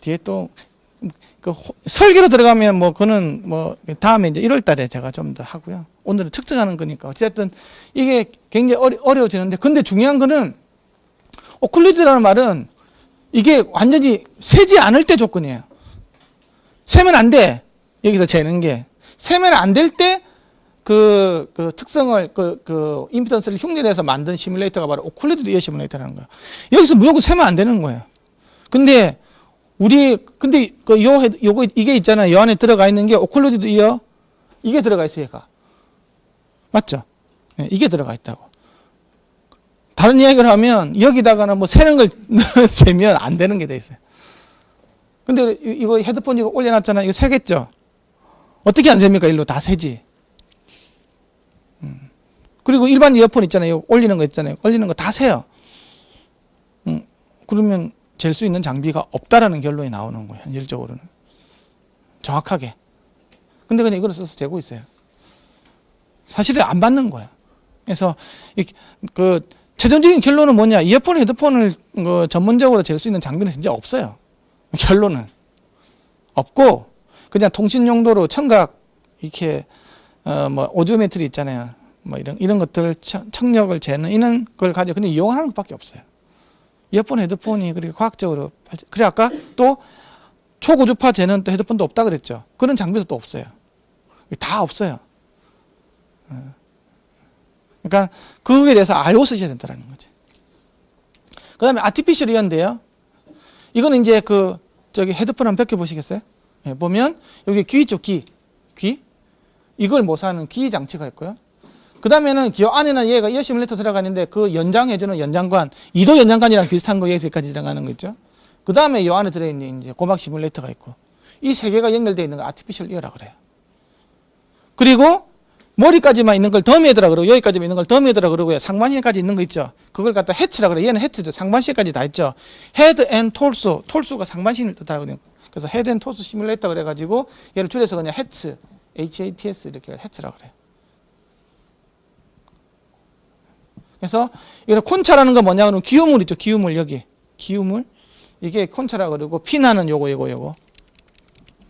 [SPEAKER 1] 뒤에 또, 설계로 들어가면 그는 다음에 이제 1월 달에 제가 좀 더 하고요. 오늘은 측정하는 거니까. 어찌됐든 이게 굉장히 어려워지는데, 근데 중요한 거는, 오클루드라는 말은 이게 완전히 세지 않을 때 조건이에요. 세면 안 돼. 여기서 재는 게. 세면 안 될 때 그 특성을, 임피던스를 흉내내서 만든 시뮬레이터가 바로 오클루드 이어 시뮬레이터라는 거예요. 여기서 무조건 세면 안 되는 거예요. 근데 이게 있잖아요. 이 안에 들어가 있는 게 오클루드 이어, 이게 들어가 있어요, 얘가. 맞죠? 네, 이게 들어가 있다고. 다른 이야기를 하면 여기다가는 세는 걸 재면 안 되는 게 돼 있어요. 근데 이거 헤드폰 이거 올려놨잖아요. 이거 세겠죠? 어떻게 안 셉니까? 일로 다 세지. 그리고 일반 이어폰 있잖아요. 올리는 거 있잖아요. 올리는 거 다 세요. 그러면 잴 수 있는 장비가 없다라는 결론이 나오는 거예요. 현실적으로는. 정확하게. 근데 그냥 이걸 써서 재고 있어요. 사실은 안 받는 거예요. 그래서 최종적인 결론은 뭐냐? 이어폰, 헤드폰을 전문적으로 잴 수 있는 장비는 진짜 없어요. 결론은 없고 그냥 통신 용도로 청각 이렇게 오디오메트리 있잖아요. 이런 것들 청력을 재는 이런 걸 가지고 그냥 이용하는 것밖에 없어요. 이어폰, 헤드폰이 그렇게 과학적으로 그래 아까 또 초고주파 재는 또 헤드폰도 없다 그랬죠. 그런 장비도 또 없어요. 다 없어요. 그러니까 그거에 대해서 알고 쓰셔야 된다는 거지. 그 다음에 아티피셜 이어인데요. 이거는 이제 저기 헤드폰 한번 벗겨보시겠어요? 네, 보면 여기 귀 있죠, 귀. 이걸 모사하는 귀 장치가 있고요. 그 다음에는 이 안에는 얘가 이어 시뮬레이터 들어가는데 그 연장해주는 연장관, 2도 연장관이랑 비슷한 거 여기까지 들어가는 거 있죠. 그 다음에 이 안에 들어있는 이제 고막 시뮬레이터가 있고 이 세 개가 연결되어 있는 거 아티피셜 이어라 그래요. 그리고 머리까지만 있는 걸 더미헤드라 그러고 여기까지만 있는 걸 더미헤드라 그러고요. 상반신까지 있는 거 있죠. 그걸 갖다 헤츠라 그래요. 얘는 헤츠죠. 상반신까지 다 있죠. 헤드 앤 톨소. 톨소가 상반신을 뜻하거든요. 그래서 헤드 앤 톨소 시뮬레이터 그래가지고 얘를 줄여서 그냥 헤츠, HATS 이렇게 헤츠라 그래요. 그래서 이거 콘차라는 건 뭐냐 그러면 기후물 있죠. 기후물 여기. 기후물. 이게 콘차라 그러고 피나는 요거.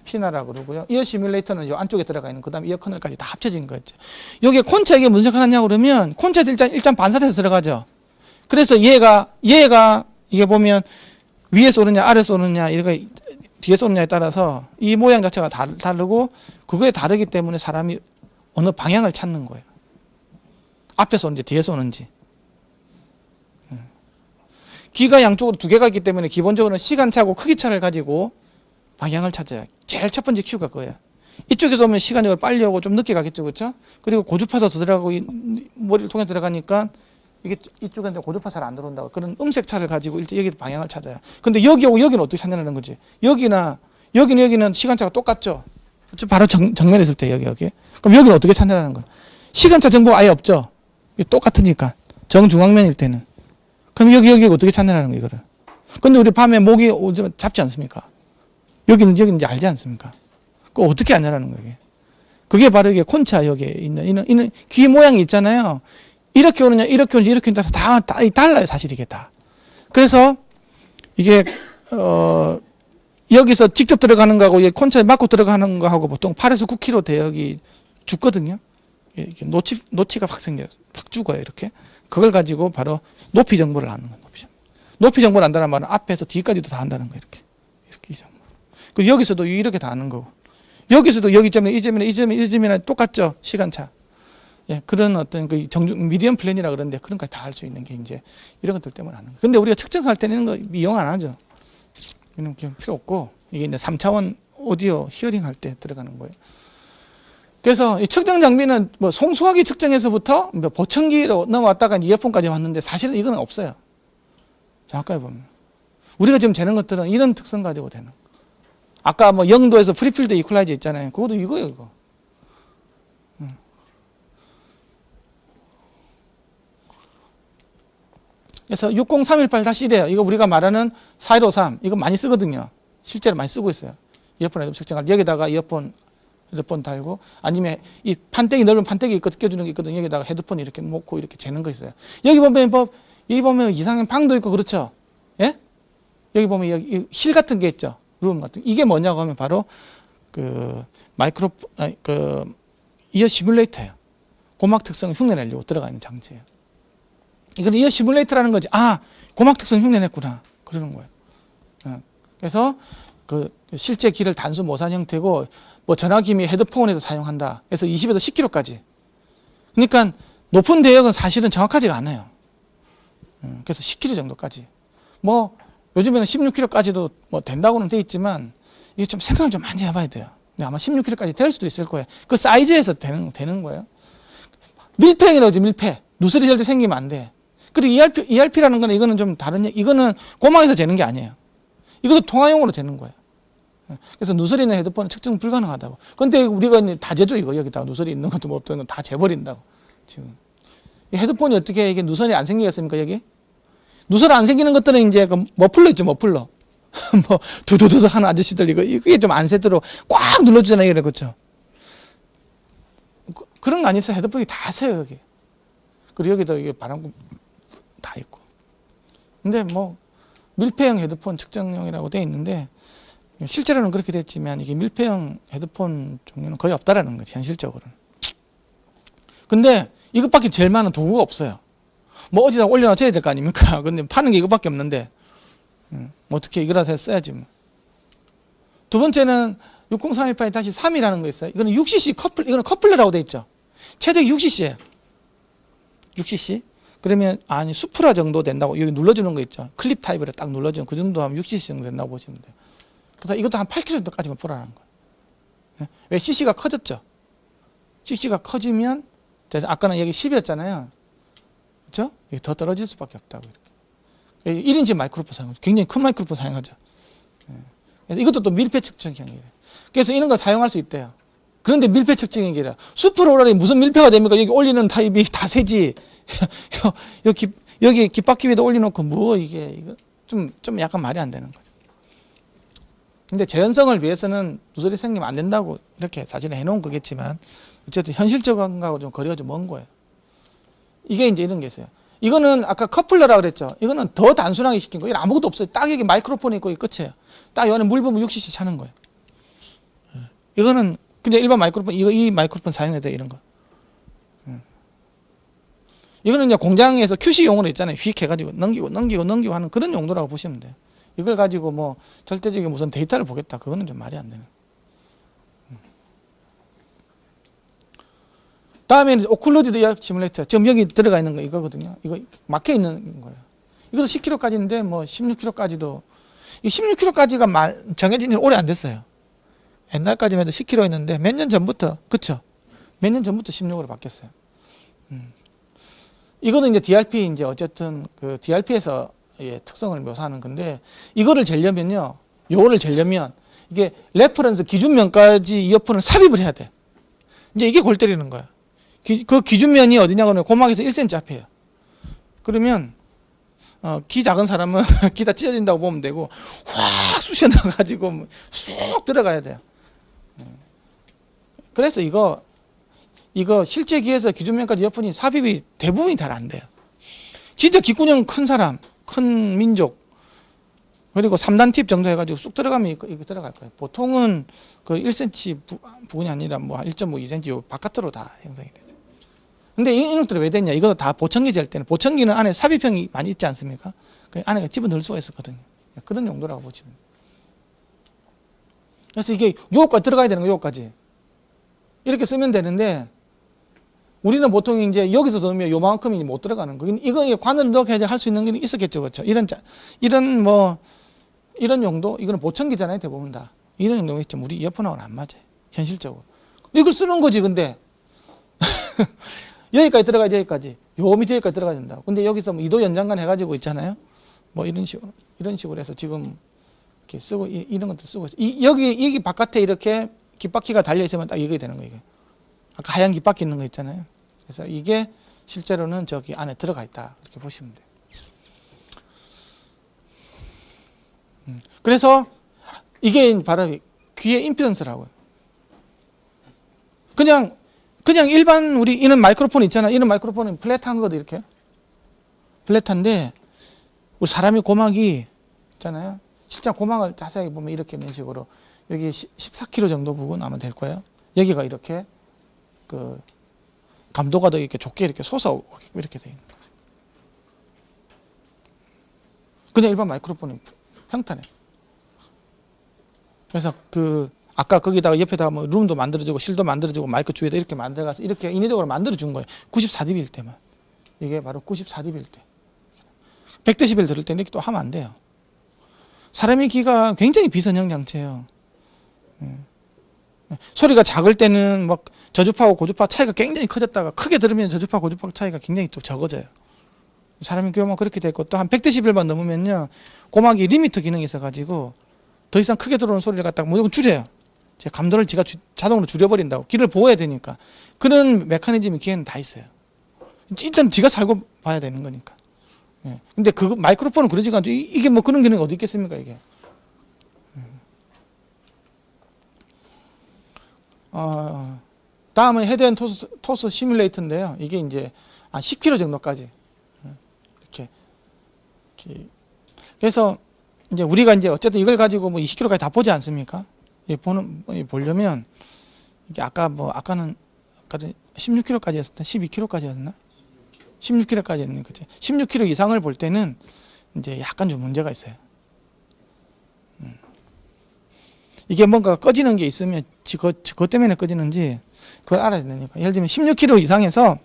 [SPEAKER 1] 피나라 그러고요. 이어 시뮬레이터는 요 안쪽에 들어가 있는 그다음에 이어 커널까지 다 합쳐진 거죠. 여기에 콘차 이게 무슨 역할을 하냐 그러면 콘차도 일단 반사돼서 들어가죠. 그래서 얘가 이게 보면 위에서 오느냐 아래에서 오느냐 이렇게 뒤에서 오느냐에 따라서 이 모양 자체가 다르고 그거에 다르기 때문에 사람이 어느 방향을 찾는 거예요. 앞에서 오는지 뒤에서 오는지. 귀가 양쪽으로 두 개가 있기 때문에 기본적으로는 시간차고 크기차를 가지고 방향을 찾아요. 제일 첫 번째 큐가 그거예요. 이쪽에서 오면 시간적으로 빨리 오고 좀 늦게 가겠죠, 그렇죠? 그리고 고주파도 더 들어가고 머리를 통해 들어가니까 이게 이쪽에 고주파 잘 안 들어온다고 그런 음색차를 가지고 여기 방향을 찾아요. 근데 여기 오고 여기는 어떻게 찾냐는 거지. 여기는 시간차가 똑같죠. 바로 정면에 있을 때 여기. 그럼 여기는 어떻게 찾냐는 거예요. 시간차 정보가 아예 없죠. 똑같으니까 정중앙면일 때는. 그럼 여기 어떻게 찾냐는 거예요, 이거를. 근데 우리 밤에 모기 오면 잡지 않습니까? 여기는 이제 알지 않습니까? 그거 어떻게 아냐라는 거예요. 그게 바로 이게 콘차 여기에 있는 귀 모양이 있잖아요. 이렇게 오느냐, 이렇게 따라서 다 달라요, 사실 이게 다. 그래서 이게, 여기서 직접 들어가는 거하고, 콘차에 맞고 들어가는 거하고 보통 8에서 9km 대역이 죽거든요. 이렇게 노치가 확 생겨요. 확 죽어요, 이렇게. 그걸 가지고 바로 높이 정보를 아는 거예요, 높이 정보를 안다는 말은 앞에서 뒤까지도 다 안다는 거예요, 이렇게 이 정보. 그리고 여기서도 이렇게 다 아는 거고. 여기서도 여기 점이나 이 점이나 똑같죠, 시간차. 예, 그런 어떤 그 미디엄 플랜이라 그러는데 그런 걸 다 알 수 있는 게 이제 이런 것들 때문에 하는 거예요. 근데 우리가 측정할 때는 이런 거 이용 안 하죠. 이런 게 필요 없고 이게 이제 3차원 오디오 히어링 할 때 들어가는 거예요. 그래서 이 측정 장비는 뭐 송수화기 측정에서부터 뭐 보청기로 넘어왔다가 이어폰까지 왔는데 사실은 이거는 없어요. 정확하게 보면. 우리가 지금 재는 것들은 이런 특성 가지고 되는. 아까 뭐 영도에서 프리필드 이퀄라이저 있잖아요. 그것도 이거예요, 이거. 그래서 60318-1이에요. 이거 우리가 말하는 4153. 이거 많이 쓰거든요. 실제로 많이 쓰고 있어요. 이어폰 헤드폰 측정할 여기다가 이어폰 헤드폰 달고 아니면 이 판때기 넓은 판때기 껴주는 게 있거든요. 여기다가 헤드폰 이렇게 놓고 이렇게 재는 거 있어요. 여기 보면 이상한 방도 있고 그렇죠. 예? 여기 보면 여기 실 같은 게 있죠. 룸 같은. 이게 뭐냐고 하면 바로 그 이어 시뮬레이터예요. 고막 특성을 흉내내려고 들어가 있는 장치예요. 이건 이어 시뮬레이터라는 거지. 아, 고막 특성 흉내냈구나. 그러는 거예요. 그래서 그 실제 길을 단수 모산 형태고 뭐 전화기 및 헤드폰에도 사용한다. 그래서 20에서 10km까지. 그러니까 높은 대역은 사실은 정확하지가 않아요. 그래서 10km 정도까지. 뭐 요즘에는 16km까지도 뭐 된다고는 돼 있지만 이게 좀 생각을 좀 많이 해봐야 돼요. 근데 아마 16km까지 될 수도 있을 거예요. 그 사이즈에서 되는 거예요. 밀폐형이라고 하죠. 밀폐. 누설이 절대 생기면 안 돼. 그리고 ERP라는 거는 이거는 좀 다른 이거는 고막에서 재는 게 아니에요. 이것도 통화용으로 재는 거예요. 그래서 누설이나 헤드폰은 측정 불가능하다고. 근데 우리가 다 재죠, 이거. 여기다가 누설이 있는 것도 뭐 없던 건 다 재버린다고. 지금. 이 헤드폰이 어떻게 이게 누설이 안 생기겠습니까, 여기? 누설 안 생기는 것들은 이제 그 머플러 있죠, 머플러. 뭐, 두두두두 하는 아저씨들 이게 좀 안 새도록 꽉 눌러주잖아요, 이래, 그렇죠? 그런 거 아니었어요. 헤드폰이 다 새요, 여기. 그리고 여기도 이게 바람구 다 있고. 근데 뭐, 밀폐형 헤드폰 측정용이라고 되어 있는데, 실제로는 그렇게 됐지만 이게 밀폐형 헤드폰 종류는 거의 없다라는 거지, 현실적으로는. 근데 이것밖에 제일 많은 도구가 없어요. 뭐 어디다 올려놔줘야 될 거 아닙니까? 근데 파는 게 이것밖에 없는데, 뭐 어떻게 이거라도 써야지 뭐. 두 번째는 60318-3이라는 거 있어요. 이거는 6cc 이거는 커플러라고 돼 있죠. 최적이 6cc예요. 6cc. 그러면 아니 수프라 정도 된다고 여기 눌러주는 거 있죠. 클립 타입으로 딱 눌러주는 그 정도 하면 6cc 정도 된다고 보시면 돼요. 그래서 이것도 한 8kg 정도까지만 풀어라는 거예요. 왜 cc가 커졌죠? cc가 커지면 아까는 여기 10이었잖아요. 그렇죠? 여기 더 떨어질 수밖에 없다고 이렇게. 1인치 마이크로폰 사용하죠. 굉장히 큰 마이크로폰 사용하죠. 그래서 이것도 또 밀폐 측정형이에요. 그래서 이런 거 사용할 수 있대요. 그런데 밀폐 측정이 게 아니라 슈퍼로럴이 무슨 밀폐가 됩니까? 여기 올리는 타입이 다 세지. 여기 깃바퀴 위에다 올려놓고 뭐 이거 좀 약간 말이 안 되는 거죠. 근데 재현성을 위해서는 누설이 생기면 안 된다고 이렇게 사실 해놓은 거겠지만 어쨌든 현실적인 거하고 좀 거리가 좀 먼 거예요. 이게 이제 이런 게 있어요. 이거는 아까 커플러라고 그랬죠. 이거는 더 단순하게 시킨 거예요. 아무것도 없어요. 딱 여기 마이크로폰이 있고 끝이에요. 딱 여기 물 부으면 6cc 차는 거예요. 이거는 그냥 일반 마이크로폰, 이 마이크로폰 사용해야 돼, 이런 거. 이거는 이제 공장에서 QC용으로 있잖아요. 휙 해가지고 넘기고 하는 그런 용도라고 보시면 돼요. 이걸 가지고 뭐 절대적인 무슨 데이터를 보겠다. 그거는 좀 말이 안 되는. 다음에는 오클루디드 이어 시뮬레이터. 지금 여기 들어가 있는 거 이거거든요. 이거 막혀 있는 거예요. 이것도 10kg까지인데 뭐 16kg까지도. 이 16kg까지가 정해진 지는 오래 안 됐어요. 옛날까지만 해도 10kg 있는데 몇 년 전부터, 그쵸? 몇 년 전부터 16으로 바뀌었어요. 이거는 이제 DRP, 이제 어쨌든 그 DRP에서 예, 특성을 묘사하는 건데, 이거를 재려면요, 요거를 재려면 이게 레퍼런스 기준면까지 이어폰을 삽입을 해야 돼. 이제 이게 골 때리는 거야. 그 기준면이 어디냐고 하면 고막에서 1cm 앞이에요. 그러면 키 작은 사람은 키 다 찢어진다고 보면 되고, 확 쑤셔 넣어가지고 쑥 들어가야 돼요. 그래서 이거 실제 기에서 기준면까지 이어폰이 삽입이 대부분이 잘 안 돼요. 진짜 귓구녕 큰 사람, 큰 민족, 그리고 3단 팁 정도 해가지고 쑥 들어가면 이거 들어갈 거예요. 보통은 그 1cm 부분이 아니라 뭐 1.5, 2cm 바깥으로 다 형성이 되죠. 근데 이런 것들이 왜 됐냐? 이거 다 보청기 잴 때는, 보청기는 안에 삽입형이 많이 있지 않습니까? 그 안에 집어넣을 수가 있었거든요. 그런 용도라고 보시면 돼요. 그래서 이게 요거까지 들어가야 되는 거예요. 요거까지. 이렇게 쓰면 되는데, 우리는 보통 이제 여기서 넣으면 요만큼이 못 들어가는 거. 이거 관을 넣게 할 수 있는 게 있었겠죠. 그렇죠? 이런 용도, 이거는 보청기잖아요. 대부분 다. 이런 용도가 있죠. 우리 이어폰하고는 안 맞아요. 현실적으로. 이걸 쓰는 거지, 근데. 여기까지 들어가야 돼, 여기까지. 요 밑에 여기까지 들어가야 된다. 근데 여기서 뭐 2도 연장간 해가지고 있잖아요. 뭐 이런 식으로 해서 지금 이렇게 쓰고, 이런 것들 쓰고 있어요. 여기 바깥에 이렇게 깃바퀴가 달려있으면 딱 이게 되는 거예요. 아까 하얀 깃바퀴 있는 거 있잖아요. 그래서 이게 실제로는 저기 안에 들어가 있다. 이렇게 보시면 돼요. 그래서 이게 바로 귀의 임피던스라고요. 그냥 일반 우리 이런 마이크로폰 있잖아. 이런 마이크로폰은 플랫한 거거든, 이렇게. 플랫한데, 우리 사람이 고막이 있잖아요. 실제 고막을 자세하게 보면 이렇게 이런 식으로 여기 14kg 정도 부분 아마 될 거예요. 여기가 이렇게 그 감도가 더 이렇게 좋게 이렇게 솟아 이렇게 돼 있는 거예요. 그냥 일반 마이크로폰은 평탄해. 그래서 아까 거기다가 옆에다가 뭐 룸도 만들어주고 실도 만들어주고 마이크 주위에다 이렇게 만들어가서 이렇게 인위적으로 만들어준 거예요. 94dB일 때만. 이게 바로 94dB일 때. 100dB 들을 때는 이렇게 또 하면 안 돼요. 사람의 귀가 굉장히 비선형 장치예요. 소리가 작을 때는 막 저주파하고 고주파 차이가 굉장히 커졌다가 크게 들으면 저주파 고주파 차이가 굉장히 또 적어져요. 사람의 귀만 그렇게 됐고 또 한 100dB만 넘으면요 고막이 리미터 기능이 있어가지고 더 이상 크게 들어오는 소리를 갖다가 무조건 줄여요. 제 감도를 지가 자동으로 줄여버린다고. 귀를 보호해야 되니까. 그런 메커니즘이 귀에는 다 있어요. 일단 지가 살고 봐야 되는 거니까. 예. 근데 마이크로폰은 그러지가 않죠. 이게 뭐 그런 기능이 어디 있겠습니까, 이게. 다음은 헤드 앤 토스 시뮬레이터인데요. 이게 이제 한 10kg 정도까지. 이렇게. 그래서 이제 우리가 이제 어쨌든 이걸 가지고 뭐 20kg까지 다 보지 않습니까? 보려면 이게 아까는 16kg까지였나? 12kg까지였나? 16kg까지였는 거죠. 16kg 이상을 볼 때는 이제 약간 좀 문제가 있어요. 이게 뭔가 꺼지는 게 있으면 그것 때문에 꺼지는지 그걸 알아야 되니까. 예를 들면 16kg 이상에서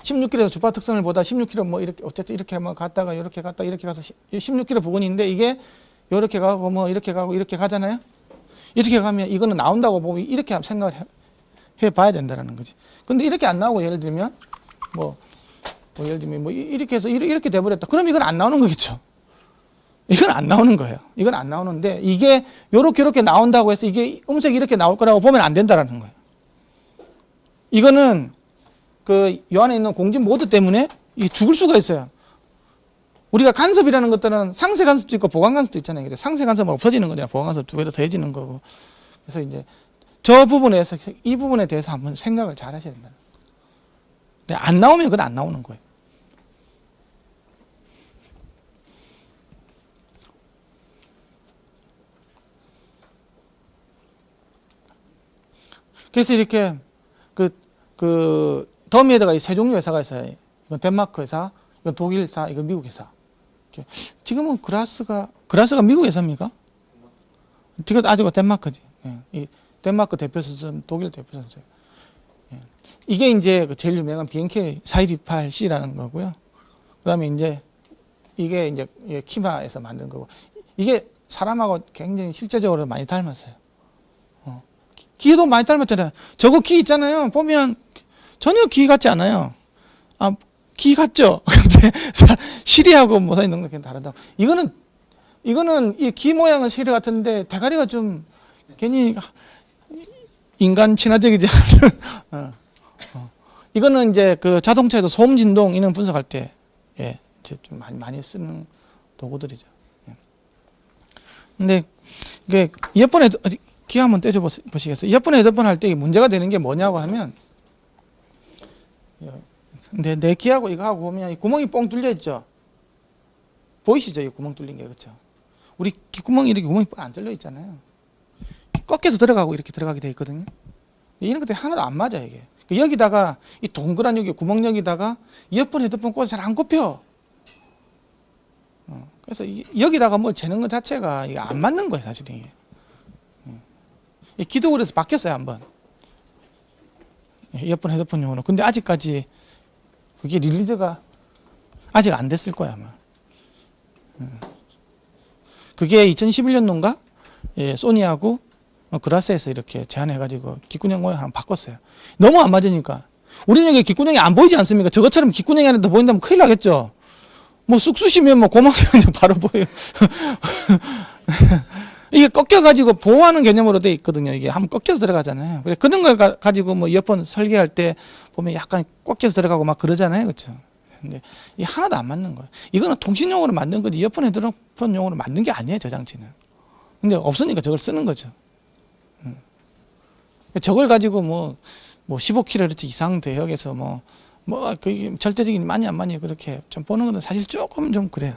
[SPEAKER 1] 16kg에서 주파 특성을 보다 16kg 뭐 이렇게 어쨌든 이렇게 뭐 갔다가 이렇게 갔다 이렇게 가서 16kg 부근인데 이게 이렇게 가고 뭐 이렇게 가고 이렇게 가잖아요. 이렇게 가면 이거는 나온다고 보고 이렇게 생각을 해 봐야 된다는 거지. 근데 이렇게 안 나오고 예를 들면 뭐 예를 들면 뭐 이렇게 해서 이렇게 돼버렸다. 그럼 이건 안 나오는 거겠죠. 이건 안 나오는 거예요. 이건 안 나오는데 이게 요렇게 나온다고 해서 이게 음색이 이렇게 나올 거라고 보면 안 된다라는 거예요. 이거는 그 요 안에 있는 공진 모드 때문에 이게 죽을 수가 있어요. 우리가 간섭이라는 것들은 상세 간섭도 있고 보강 간섭도 있잖아요. 그래서 상세 간섭은 없어지는 거잖아요. 보강 간섭 두 배로 더해지는 거고. 그래서 이제 저 부분에서 이 부분에 대해서 한번 생각을 잘 하셔야 된다. 근데 안 나오면 그건 안 나오는 거예요. 그래서 이렇게 그 더미에다가 세 종류 회사가 있어요. 이건 덴마크 회사, 이건 독일 회사, 이건 미국 회사. 지금은 그라스가 미국 회사입니까? 지금 아직 덴마크지. 예. 이 덴마크 대표 선수, 독일 대표 선수. 예. 이게 이제 그 제일 유명한 BNK 4128C라는 거고요. 그다음에 이제 이게 이제 키마에서 만든 거고. 이게 사람하고 굉장히 실제적으로 많이 닮았어요. 기도 많이 닮았잖아요. 저거 기 있잖아요. 보면 전혀 기 같지 않아요. 아, 기 같죠? 근데 시리하고 모사이 넣는 게 다르다. 이거는 이 기 모양은 시리 같은데 대가리가 좀 괜히 인간 친화적이지 않은. 이거는 이제 그 자동차에서 소음 진동 이런 분석할 때 예, 좀 많이 쓰는 도구들이죠. 예. 근데 이게 이어폰에 기 한번 떼줘 보시겠어요? 이어폰 헤드폰 할 때 문제가 되는 게 뭐냐고 하면 내 귀하고 이거하고 보면 이 구멍이 뻥 뚫려 있죠. 보이시죠? 이 구멍 뚫린 게. 그렇죠? 우리 귓구멍이 이렇게 구멍이 뻥 안 뚫려 있잖아요. 꺾여서 들어가고 이렇게 들어가게 돼 있거든요. 이런 것들이 하나도 안 맞아요. 이게 여기다가 이 동그란 여기 구멍 여기다가 이어폰 헤드폰 꽂아서 잘 안 꼽혀. 그래서 여기다가 뭐 재는 것 자체가 이게 안 맞는 거예요. 사실 이게. 기독으로서 바뀌었어요 한번. 이어폰 헤드폰용으로. 근데 아직까지 그게 릴리즈가 아직 안 됐을 거야 아마. 그게 2011년도인가 예, 소니하고 그라스에서 이렇게 제안해가지고 귓구녕 모양 하나 바꿨어요. 너무 안 맞으니까. 우리는 여기 귓구녕이 안 보이지 않습니까? 저것처럼 귓구녕이 안에 더 보인다면 큰일 나겠죠. 뭐 쑥 쑤시면 뭐 고막이 바로 보여요. 이게 꺾여가지고 보호하는 개념으로 돼 있거든요. 이게 한번 꺾여서 들어가잖아요. 그런 걸 가지고 뭐 이어폰 설계할 때 보면 약간 꺾여서 들어가고 막 그러잖아요. 그렇죠? 근데 이 하나도 안 맞는 거예요. 이거는 통신용으로 만든 거지 이어폰 헤드폰용으로 만든 게 아니에요. 저 장치는. 근데 없으니까 저걸 쓰는 거죠. 저걸 가지고 뭐 15kHz 이상 대역에서 그게 절대적인 많이 안 많이 그렇게 좀 보는 건 사실 조금 좀 그래요.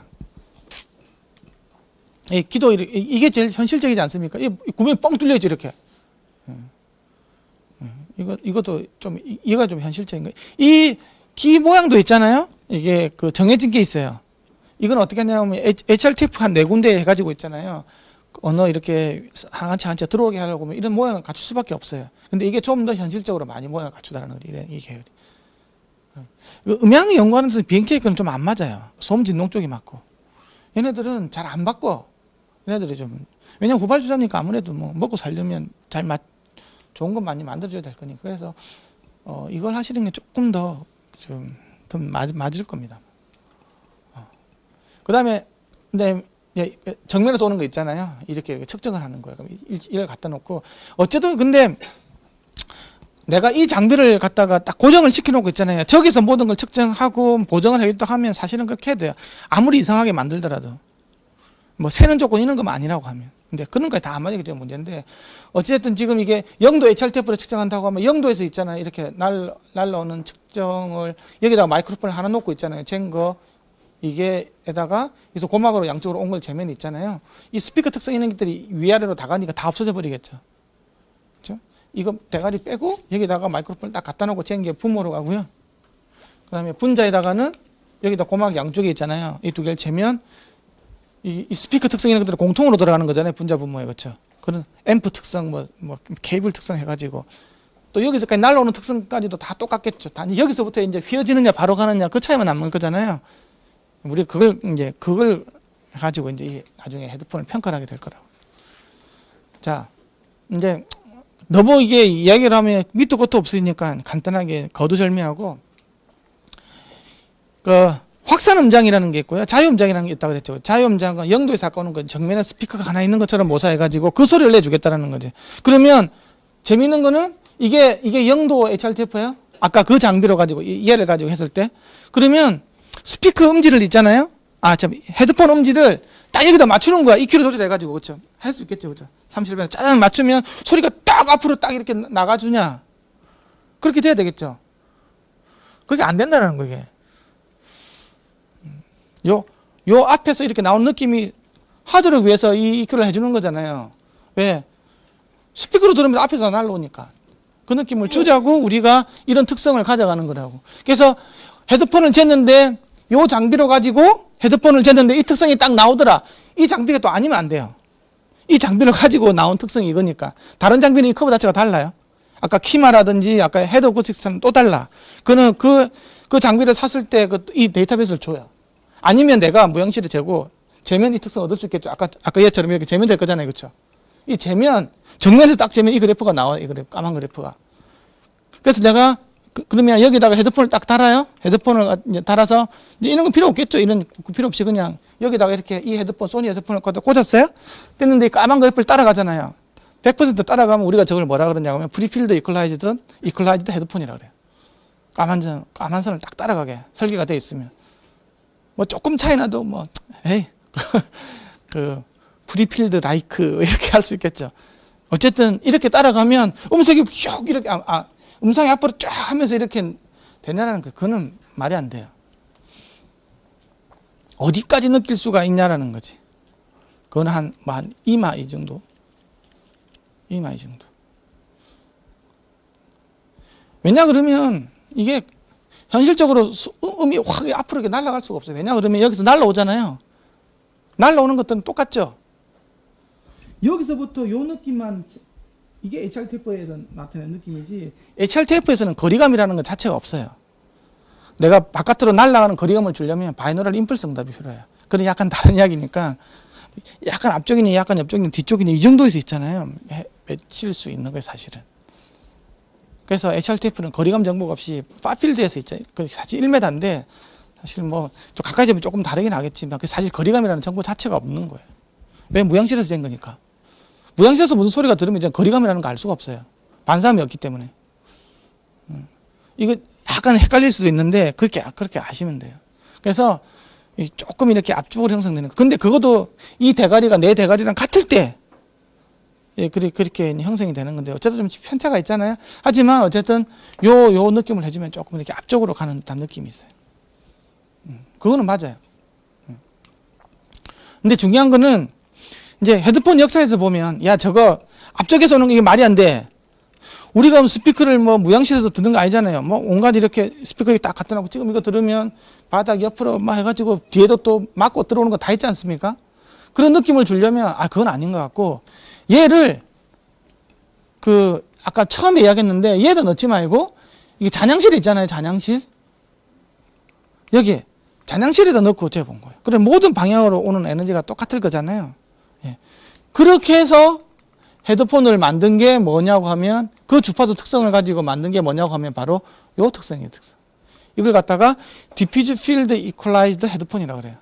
[SPEAKER 1] 기도 이게 제일 현실적이지 않습니까? 이 구멍이 뻥 뚫려 있죠 이렇게. 이것도 좀 이가 좀 현실적인 거예요. 이 기 모양도 있잖아요. 이게 그 정해진 게 있어요. 이건 어떻게 하냐면 HRTF 한 4군데 해가지고 있잖아요. 언어 이렇게 한차 들어오게 하려고 하면 이런 모양을 갖출 수밖에 없어요. 근데 이게 좀 더 현실적으로 많이 모양을 갖추다라는 거예요. 이 계열이. 음향 연구하는 데서 BNK는 좀 안 맞아요. 소음 진동 쪽이 맞고. 얘네들은 잘 안 바꿔. 얘네들이 좀 왜냐면 후발주자니까 아무래도 뭐 먹고 살려면 좋은 것 많이 만들어줘야 될 거니까. 그래서 이걸 하시는 게 조금 더 맞을 겁니다. 그 다음에 근데 정면에서 오는 거 있잖아요. 이렇게 측정을 하는 거예요. 그럼 이걸 갖다 놓고 어쨌든 근데 내가 이 장비를 갖다가 딱 고정을 시켜놓고 있잖아요. 저기서 모든 걸 측정하고 보정을 하겠다 하면 사실은 그렇게 해야 돼요. 아무리 이상하게 만들더라도. 뭐 새는 조건 이런 것만 아니라고 하면. 근데 그런 거에 다 안 맞는 게 문제인데 어쨌든 지금 이게 0도 HRTF를 측정한다고 하면 0도에서 있잖아요. 이렇게 날라오는 측정을 여기다가 마이크로폰을 하나 놓고 있잖아요. 잰거 이게에다가 여기서 고막으로 양쪽으로 온 걸 재면이 있잖아요. 이 스피커 특성 있는 것들이 위아래로 다 가니까 다 없어져 버리겠죠. 그렇죠? 이거 대가리 빼고 여기다가 마이크로폰을 딱 갖다 놓고 잰 게 분모로 가고요. 그 다음에 분자에다가는 여기다 고막 양쪽에 있잖아요. 이 두 개를 재면 이 스피커 특성 있는 것들이 공통으로 들어가는 거잖아요. 분자 분모에. 그렇죠? 그런 앰프 특성, 뭐 케이블 특성 해가지고 또 여기서까지 날라오는 특성까지도 다 똑같겠죠. 단지 여기서부터 이제 휘어지느냐 바로 가느냐 그 차이만 남는 거잖아요. 우리 그걸 가지고 이제 나중에 헤드폰을 평가를 하게 될 거라고. 자, 이제 너무 이게 이야기를 하면 밑도 끝도 없으니까 간단하게 거두절미하고 확산 음장이라는 게 있고요. 자유 음장이라는 게 있다고 그랬죠. 자유 음장은 영도에서 아까 오는 거 정면에 스피커가 하나 있는 것처럼 모사해가지고 그 소리를 내주겠다라는 거지. 그러면 재미있는 거는 이게 영도 HRTF예요. 아까 그 장비로 가지고 얘를 가지고 했을 때 그러면 스피커 음질을 있잖아요. 헤드폰 음질을 딱 여기다 맞추는 거야. EQ를 조절해가지고 그렇죠. 할 수 있겠죠, 그렇죠. 30배 짜장 맞추면 소리가 딱 앞으로 딱 이렇게 나가주냐. 그렇게 돼야 되겠죠. 그게 안 된다는 거게. 요 앞에서 이렇게 나오는 느낌이 하드를 위해서 이 EQ를 해주는 거잖아요. 왜? 스피커로 들으면 앞에서 날라오니까. 그 느낌을 주자고 우리가 이런 특성을 가져가는 거라고. 그래서 헤드폰을 쟀는데 요 장비로 가지고 헤드폰을 쟀는데 이 특성이 딱 나오더라. 이 장비가 또 아니면 안 돼요. 이 장비를 가지고 나온 특성이 이거니까. 다른 장비는 이 커브 자체가 달라요. 아까 키마라든지 아까 헤드 어쿠스틱스는 또 달라. 그는 그 장비를 샀을 때 이 데이터베이스를 줘요. 아니면 내가 무형실을 재고 재면 이 특성 얻을 수 있겠죠. 아까 얘처럼 이렇게 재면 될 거잖아요. 그렇죠? 이 재면 정면에서 딱 재면 이 그래프가 나와요. 이 그래프, 까만 그래프가. 그래서 내가 그러면 여기다가 헤드폰을 딱 달아요. 헤드폰을 이제 달아서 이제 이런 거 필요 없겠죠. 이런 거 필요 없이 그냥 여기다가 이렇게 이 헤드폰 소니 헤드폰을 꽂았어요. 뗐는데 이 까만 그래프를 따라가잖아요. 100% 따라가면 우리가 저걸 뭐라 그러냐고 하면 프리필드 이퀄라이즈드 헤드폰이라고 그래요. 까만 선을 딱 따라가게 설계가 돼 있으면 뭐 조금 차이 나도 뭐 에이 그 프리필드 라이크 이렇게 할 수 있겠죠. 어쨌든 이렇게 따라가면 음색이 슉 이렇게 음성이 앞으로 쫙 하면서 이렇게 되냐라는 거 그거는 말이 안 돼요. 어디까지 느낄 수가 있냐라는 거지. 그건 한 이마 이 정도. 왜냐 그러면 이게 현실적으로 음이 확 앞으로 이렇게 날아갈 수가 없어요. 왜냐 그러면 여기서 날아오잖아요. 날아오는 것들은 똑같죠. 여기서부터 요 느낌만 이게 HRTF에서 나타내는 느낌이지 HRTF에서는 거리감이라는 것 자체가 없어요. 내가 바깥으로 날아가는 거리감을 주려면 바이노럴 임펄스 응답이 필요해요. 그건 약간 다른 이야기니까 약간 앞쪽이니 약간 옆쪽이니 뒤쪽이니 이 정도에서 있잖아요. 맺힐 수 있는 거예요, 사실은. 그래서 HRTF는 거리감 정보가 없이 파필드에서 있죠. 사실 1m인데 사실 뭐 좀 가까이 되면 조금 다르긴 하겠지만 사실 거리감이라는 정보 자체가 없는 거예요. 왜? 무향실에서 잰 거니까. 무향실에서 무슨 소리가 들으면 이제 거리감이라는 거 알 수가 없어요. 반사음이 없기 때문에. 이거 약간 헷갈릴 수도 있는데 그렇게 아시면 돼요. 그래서 조금 이렇게 압축으로 형성되는 거. 근데 그것도 이 대가리가 내 대가리랑 같을 때 그렇게 형성이 되는 건데 어쨌든 좀 편차가 있잖아요. 하지만 어쨌든 요 느낌을 해주면 조금 이렇게 앞쪽으로 가는 듯한 느낌이 있어요. 그거는 맞아요. 근데 중요한 거는 이제 헤드폰 역사에서 보면 야 저거 앞쪽에서 오는 게 말이 안 돼. 우리가 스피커를 뭐 무향실에서 듣는 거 아니잖아요. 뭐 온갖 이렇게 스피커에 딱 갖다 놓고 지금 이거 들으면 바닥 옆으로 막 해가지고 뒤에도 또 맞고 들어오는 거 다 있지 않습니까? 그런 느낌을 주려면 그건 아닌 것 같고 얘를 아까 처음에 이야기했는데 얘도 넣지 말고 이게 잔향실 있잖아요. 잔향실 여기 잔향실에다 넣고 재본 거예요. 그럼 모든 방향으로 오는 에너지가 똑같을 거잖아요. 예. 그렇게 해서 헤드폰을 만든 게 뭐냐고 하면 그 주파수 특성을 가지고 만든 게 뭐냐고 하면 바로 요 특성이에요. 이걸 갖다가 디퓨즈 필드 이퀄라이즈드 헤드폰이라고 그래요.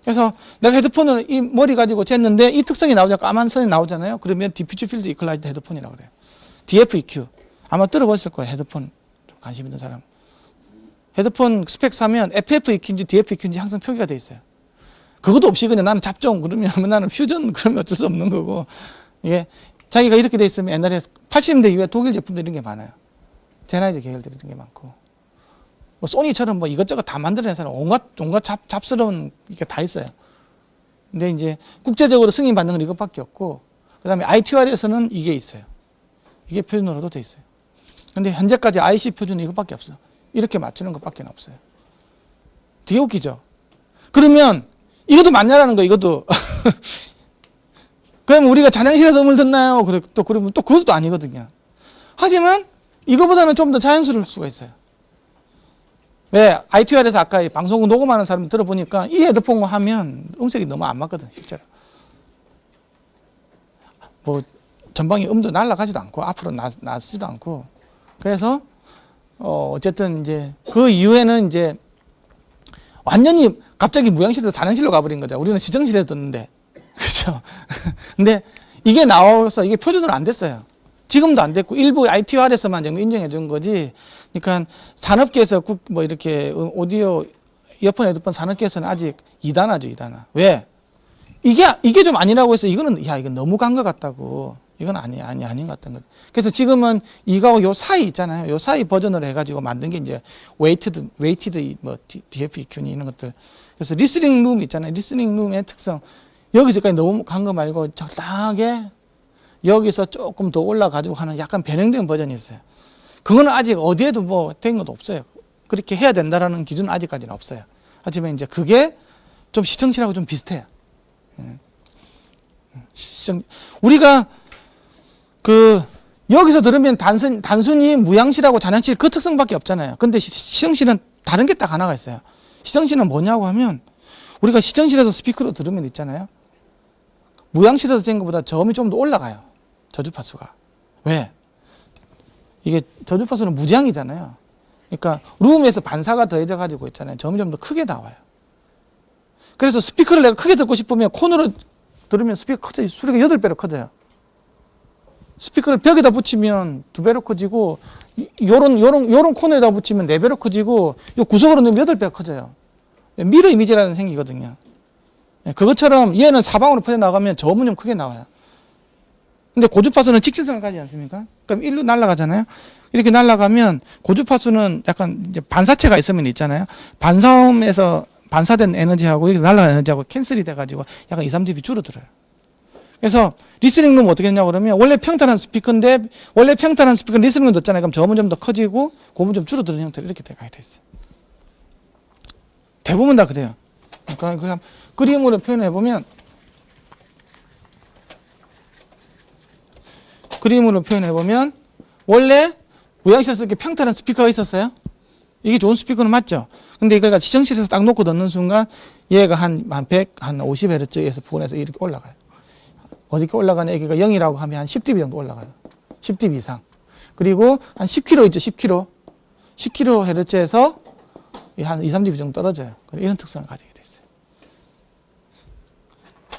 [SPEAKER 1] 그래서 내가 헤드폰을 이 머리 가지고 쟀는데 이 특성이 나오잖아요. 까만 선이 나오잖아요. 그러면 디퓨즈 필드 이퀄라이즈드 헤드폰이라고 그래요. DFEQ. 아마 들어보셨을 거예요. 헤드폰 좀 관심 있는 사람. 헤드폰 스펙 사면 FFEQ인지 DFEQ인지 항상 표기가 돼 있어요. 그것도 없이 그냥 나는 잡종 그러면 나는 퓨전 그러면 어쩔 수 없는 거고 이게 자기가 이렇게 돼 있으면 옛날에 80년대 이후에 독일 제품들 이런 게 많아요. 제나이저 계열들 이런 게 많고 뭐 소니처럼 뭐 이것저것 다 만들어낸 사람 온갖 잡스러운 게 다 있어요. 근데 이제 국제적으로 승인받는 건 이것밖에 없고 그 다음에 ITR에서는 이게 있어요. 이게 표준으로도 돼 있어요. 근데 현재까지 IC 표준은 이것밖에 없어요. 이렇게 맞추는 것밖에 없어요. 되게 웃기죠? 그러면 이것도 맞냐라는 거 이것도 그러면 우리가 잔향실에서 음을 듣나요? 그러면 또 그것도 아니거든요. 하지만 이거보다는 좀 더 자연스러울 수가 있어요. 왜? ITR에서 아까 방송국 녹음하는 사람 들어보니까 이 헤드폰 하면 음색이 너무 안 맞거든, 실제로. 뭐, 전방에 음도 날아가지도 않고, 앞으로 나지도 않고. 그래서, 어쨌든 이제, 그 이후에는 이제, 완전히 갑자기 무향실에서 잔향실로 가버린 거죠. 우리는 시정실에서 듣는데. 그죠? 근데 이게 나와서 이게 표준으로 안 됐어요. 지금도 안 됐고, 일부 ITR에서만 정도 인정해 준 거지. 그러니까 산업계에서 뭐 이렇게 오디오, 이어폰, 헤드폰 산업계에서는 아직 2단화죠, 2단화. 왜? 이게 좀 아니라고 해서 이거는, 야, 이건 너무 간 것 같다고. 이건 아닌 것 같은 거죠. 그래서 지금은 이거하고 요 사이 있잖아요. 요 사이 버전으로 해가지고 만든 게 이제 웨이티드 뭐 DFEQ니 이런 것들. 그래서 리스닝 룸 있잖아요. 리스닝 룸의 특성. 여기서까지 너무 간 거 말고 적당하게 여기서 조금 더 올라가지고 하는 약간 변형된 버전이 있어요. 그거는 아직 어디에도 뭐 된 것도 없어요. 그렇게 해야 된다라는 기준은 아직까지는 없어요. 하지만 이제 그게 좀 시청실하고 좀 비슷해요. 우리가 여기서 들으면 단순히 무향실하고 잔향실 그 특성밖에 없잖아요. 근데 시정실은 다른 게 딱 하나가 있어요. 시정실은 뭐냐고 하면 우리가 시정실에서 스피커로 들으면 있잖아요. 무향실에서 된 것보다 저음이 좀 더 올라가요. 저주파수가. 왜? 이게 저주파수는 무지향이잖아요. 그러니까 룸에서 반사가 더해져 가지고 있잖아요. 저음이 좀 더 크게 나와요. 그래서 스피커를 내가 크게 듣고 싶으면 콘으로 들으면 스피커 커져요. 소리가 8배로 커져요. 스피커를 벽에다 붙이면 2배로 커지고, 요런 코너에다 붙이면 4배로 커지고, 요 구석으로 넣으면 8배가 커져요. 미러 이미지라는 게 생기거든요. 그것처럼 얘는 사방으로 퍼져나가면 저음은 좀 크게 나와요. 근데 고주파수는 직진선을 가지 않습니까? 그럼 일로 날아가잖아요. 이렇게 날아가면 고주파수는 약간 이제 반사체가 있으면 있잖아요. 반사음에서 반사된 에너지하고 이렇게 날아가는 에너지하고 캔슬이 돼가지고 약간 2, 3dB 줄어들어요. 그래서 리스닝룸 어떻게 했냐고 그러면 원래 평탄한 스피커인데 원래 평탄한 스피커는 리스닝룸 넣었잖아요. 그럼 저음은 좀 더 커지고 고음은 좀 줄어드는 형태로 이렇게 가게 돼 있어요. 대부분 다 그래요. 그러니까 그냥 그림으로 표현해 보면 원래 무향실에서 이렇게 평탄한 스피커가 있었어요. 이게 좋은 스피커는 맞죠. 근데 이거가 시정실에서 딱 놓고 듣는 순간 얘가 한 50Hz에서 부근에서 이렇게 올라가요. 어떻게 올라가냐? 여기가 0이라고 하면 한 10dB 정도 올라가요. 10dB 이상. 그리고 한 10km 있죠. 10kHz에서 한 2, 3dB 정도 떨어져요. 이런 특성을 가지게 돼 있어요.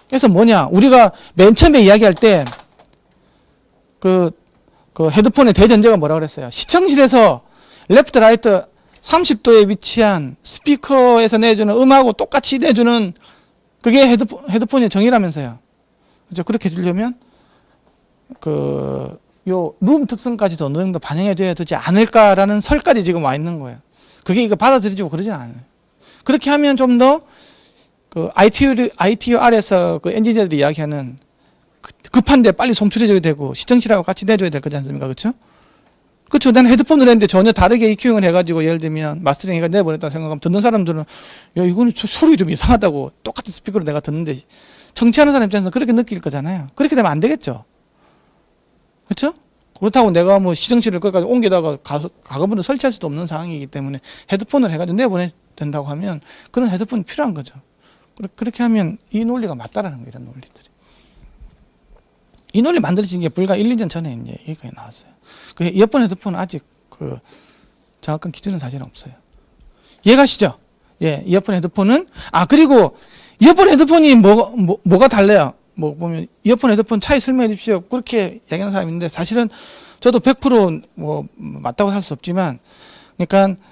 [SPEAKER 1] 그래서 뭐냐? 우리가 맨 처음에 이야기할 때 그 헤드폰의 대전제가 뭐라고 그랬어요? 시청실에서 레프트 라이트 30도에 위치한 스피커에서 내주는 음하고 똑같이 내주는 그게 헤드폰의 정의라면서요. 그죠? 그렇게 해주려면 요 룸 특성까지도 어느 정도 반영해줘야 되지 않을까라는 설까지 지금 와 있는 거예요. 그게 이거 받아들이고 그러진 않아요. 그렇게 하면 좀 더 ITR에서 그 엔지니어들이 이야기하는 급한데 빨리 송출해줘야 되고 시청실하고 같이 내줘야 될 거지 않습니까? 그렇죠? 그렇죠. 나는 헤드폰을 했는데 전혀 다르게 EQing을 해가지고 예를 들면 마스터링 해가 내보냈다 생각하면 듣는 사람들은 야 이거는 소리가 좀 이상하다고 똑같은 스피커로 내가 듣는데 청취하는 사람 입장에서 그렇게 느낄 거잖아요. 그렇게 되면 안 되겠죠. 그렇죠? 그렇다고 내가 뭐 시정실을 거기까지 옮기다가 가거분을 설치할 수도 없는 상황이기 때문에 헤드폰을 해가지고 내보내야 된다고 하면 그런 헤드폰이 필요한 거죠. 그렇게 하면 이 논리가 맞다라는 거예요. 이런 논리들이. 이 논리 만들어진 게 불과 1, 2년 전에 이제 여기까지 나왔어요. 그 이어폰 헤드폰은 아직 그 정확한 기준은 사실은 없어요. 이해가시죠? 예, 이어폰 헤드폰은 그리고 이어폰 헤드폰이 뭐가 달라요? 뭐 보면 이어폰 헤드폰 차이 설명해 주십시오. 그렇게 얘기하는 사람이 있는데 사실은 저도 100% 맞다고 할 수 없지만 그러니까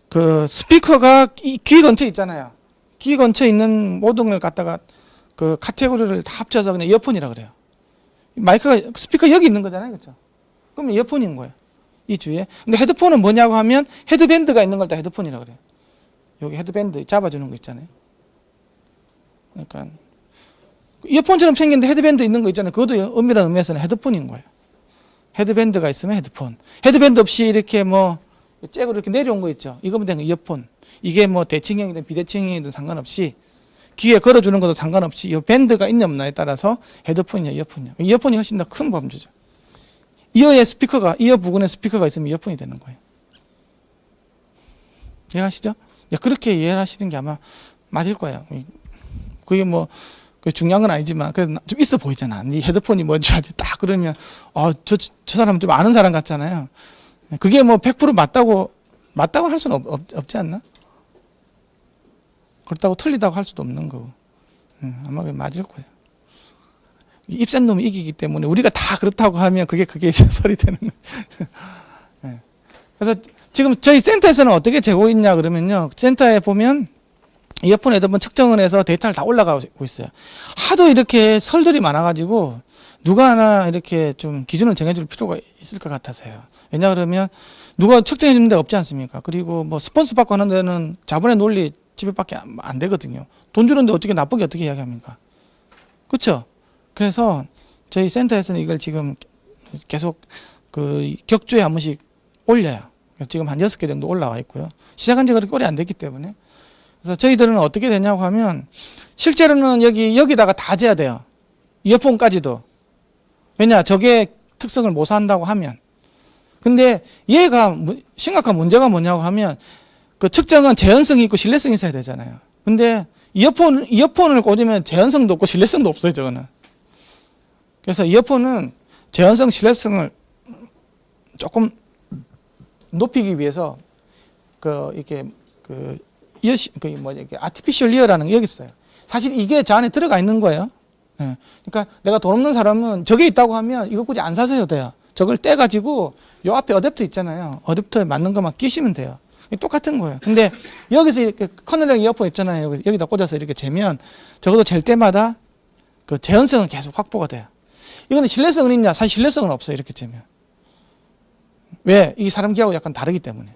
[SPEAKER 1] 그 스피커가 귀 근처에 있잖아요. 귀 근처에 있는 모든 걸 갖다가 그 카테고리를 다 합쳐서 그냥 이어폰이라 그래요. 마이크가 스피커 여기 있는 거잖아요. 그렇죠? 그러면 이어폰인 거예요. 이 주위에. 근데 헤드폰은 뭐냐고 하면 헤드밴드가 있는 걸 다 헤드폰이라고 그래요. 여기 헤드밴드 잡아주는 거 있잖아요. 그러니까 이어폰처럼 생겼는데 헤드밴드 있는 거 있잖아요. 그것도 엄밀한 의미에서는 헤드폰인 거예요. 헤드밴드가 있으면 헤드폰. 헤드밴드 없이 이렇게 뭐 잭으로 이렇게 내려온 거 있죠. 이거면 되는 이어폰. 이게 뭐 대칭형이든 비대칭형이든 상관없이 귀에 걸어주는 것도 상관없이 이 밴드가 있냐 없냐에 따라서 헤드폰이냐 이어폰이냐. 이어폰이 훨씬 더 큰 범주죠. 이어 부분에 스피커가 있으면 이어폰이 되는 거예요. 이해하시죠? 그렇게 이해하시는 게 아마 맞을 거예요. 그게 뭐 중요한 건 아니지만 그래도 좀 있어 보이잖아. 이 헤드폰이 뭔지 알지? 딱 그러면 저 사람은 좀 아는 사람 같잖아요. 그게 뭐 100% 맞다고 할 수는 없지 않나? 그렇다고 틀리다고 할 수도 없는 거고. 아마 그게 맞을 거예요. 입센 놈이 이기기 때문에 우리가 다 그렇다고 하면 그게 설이 되는 거예요. 네. 그래서 지금 저희 센터에서는 어떻게 재고 있냐 그러면요. 센터에 보면 이어폰 헤드폰 측정을 해서 데이터를 다 올라가고 있어요. 하도 이렇게 설들이 많아가지고 누가 하나 이렇게 좀 기준을 정해줄 필요가 있을 것 같아서요. 왜냐 그러면 누가 측정해 주는 데 없지 않습니까? 그리고 뭐 스폰서 받고 하는 데는 자본의 논리 지배밖에 안 되거든요. 돈 주는데 어떻게 나쁘게 어떻게 이야기합니까? 그렇죠? 그래서 저희 센터에서는 이걸 지금 계속 그 격주에 한 번씩 올려요. 지금 한 6개 정도 올라와 있고요. 시작한 지 그렇게 오래 안 됐기 때문에. 그래서 저희들은 어떻게 되냐고 하면 실제로는 여기다가 다 재야 돼요. 이어폰까지도. 왜냐? 저게 특성을 모사한다고 하면. 근데 얘가 심각한 문제가 뭐냐고 하면 그 측정은 재현성이 있고 신뢰성이 있어야 되잖아요. 근데 이어폰을 꽂으면 재현성도 없고 신뢰성도 없어요, 저거는. 그래서 이어폰은 재현성, 신뢰성을 조금 높이기 위해서 이렇게 아티피셜 이어라는 게 여기 있어요. 사실 이게 저 안에 들어가 있는 거예요. 예. 그러니까 내가 돈 없는 사람은 저게 있다고 하면 이거 굳이 안 사셔도 돼요. 저걸 떼가지고 요 앞에 어댑터 있잖아요. 어댑터에 맞는 것만 끼시면 돼요. 똑같은 거예요. 근데 여기서 이렇게 커널형 이어폰 있잖아요. 여기다 꽂아서 이렇게 재면 적어도 잴 때마다 그 재현성은 계속 확보가 돼요. 이거는 신뢰성은 있냐? 사실 신뢰성은 없어요. 이렇게 재면. 왜? 이게 사람 기하고 약간 다르기 때문에.